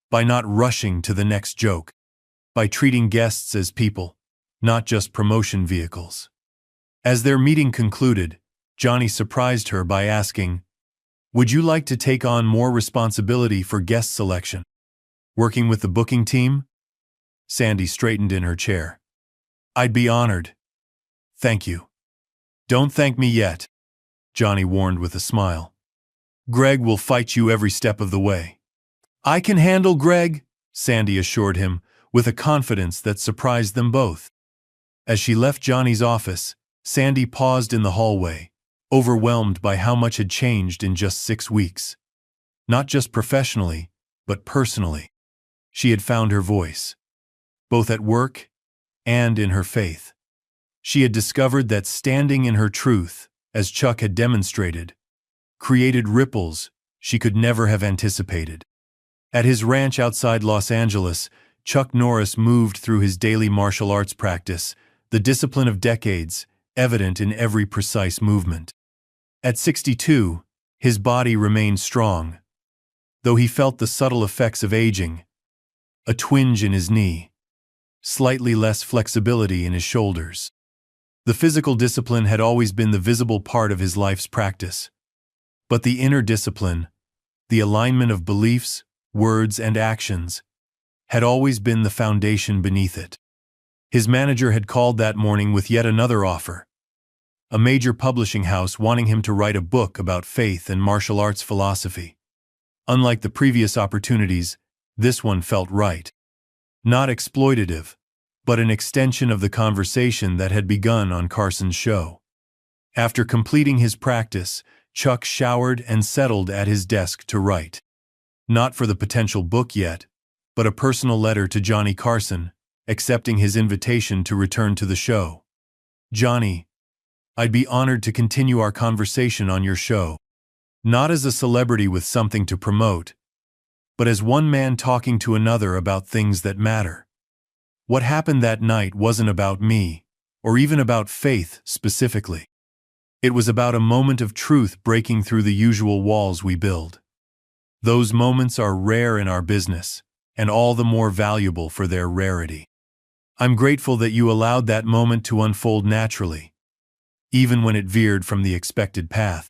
By not rushing to the next joke. By treating guests as people, not just promotion vehicles. As their meeting concluded, Johnny surprised her by asking, would you like to take on more responsibility for guest selection? Working with the booking team? Sandy straightened in her chair. I'd be honored. Thank you. Don't thank me yet, Johnny warned with a smile. Greg will fight you every step of the way. I can handle Greg, Sandy assured him, with a confidence that surprised them both. As she left Johnny's office, Sandy paused in the hallway, overwhelmed by how much had changed in just 6 weeks. Not just professionally, but personally. She had found her voice, both at work and in her faith. She had discovered that standing in her truth, as Chuck had demonstrated, created ripples she could never have anticipated. At his ranch outside Los Angeles, Chuck Norris moved through his daily martial arts practice, the discipline of decades, evident in every precise movement. At 62, his body remained strong, though he felt the subtle effects of aging. A twinge in his knee, slightly less flexibility in his shoulders. The physical discipline had always been the visible part of his life's practice. But the inner discipline, the alignment of beliefs, words, and actions, had always been the foundation beneath it. His manager had called that morning with yet another offer. A major publishing house wanting him to write a book about faith and martial arts philosophy. Unlike the previous opportunities, this one felt right. Not exploitative, but an extension of the conversation that had begun on Carson's show. After completing his practice, Chuck showered and settled at his desk to write. Not for the potential book yet, but a personal letter to Johnny Carson, accepting his invitation to return to the show. Johnny, I'd be honored to continue our conversation on your show. Not as a celebrity with something to promote, but as one man talking to another about things that matter. What happened that night wasn't about me, or even about faith specifically. It was about a moment of truth breaking through the usual walls we build. Those moments are rare in our business, and all the more valuable for their rarity. I'm grateful that you allowed that moment to unfold naturally, even when it veered from the expected path.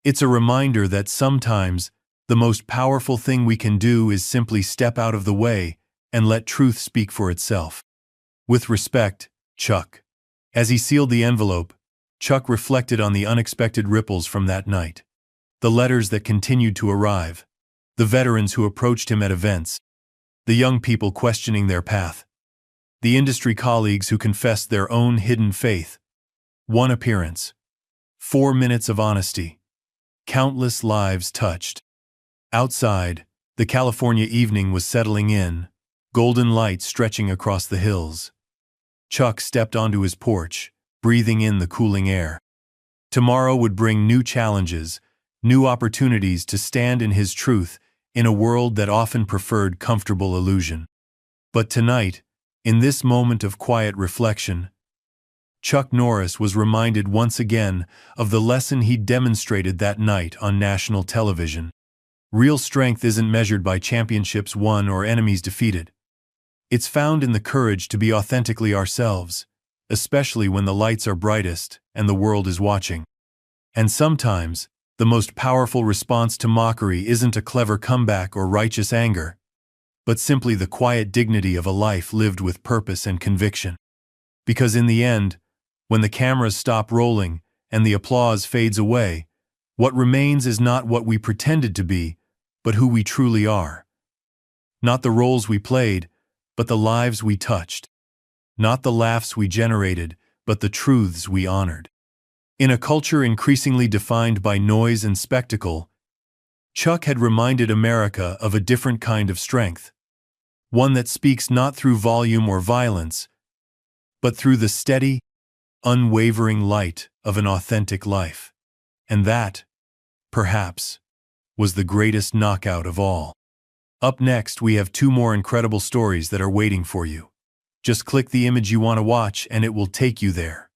It's a reminder that sometimes the most powerful thing we can do is simply step out of the way and let truth speak for itself. With respect, Chuck. As he sealed the envelope, Chuck reflected on the unexpected ripples from that night. The letters that continued to arrive, the veterans who approached him at events, the young people questioning their path, the industry colleagues who confessed their own hidden faith. One appearance, 4 minutes of honesty, countless lives touched. Outside, the California evening was settling in, golden light stretching across the hills. Chuck stepped onto his porch, breathing in the cooling air. Tomorrow would bring new challenges, new opportunities to stand in his truth in a world that often preferred comfortable illusion. But tonight, in this moment of quiet reflection, Chuck Norris was reminded once again of the lesson he'd demonstrated that night on national television. Real strength isn't measured by championships won or enemies defeated. It's found in the courage to be authentically ourselves, especially when the lights are brightest and the world is watching. And sometimes, the most powerful response to mockery isn't a clever comeback or righteous anger, but simply the quiet dignity of a life lived with purpose and conviction. Because in the end, when the cameras stop rolling and the applause fades away, what remains is not what we pretended to be, but who we truly are. Not the roles we played, but the lives we touched. Not the laughs we generated, but the truths we honored. In a culture increasingly defined by noise and spectacle, Chuck had reminded America of a different kind of strength. One that speaks not through volume or violence, but through the steady, unwavering light of an authentic life. And that, perhaps, was the greatest knockout of all. Up next, we have 2 more incredible stories that are waiting for you. Just click the image you want to watch and it will take you there.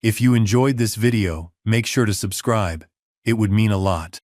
If you enjoyed this video, make sure to subscribe. It would mean a lot.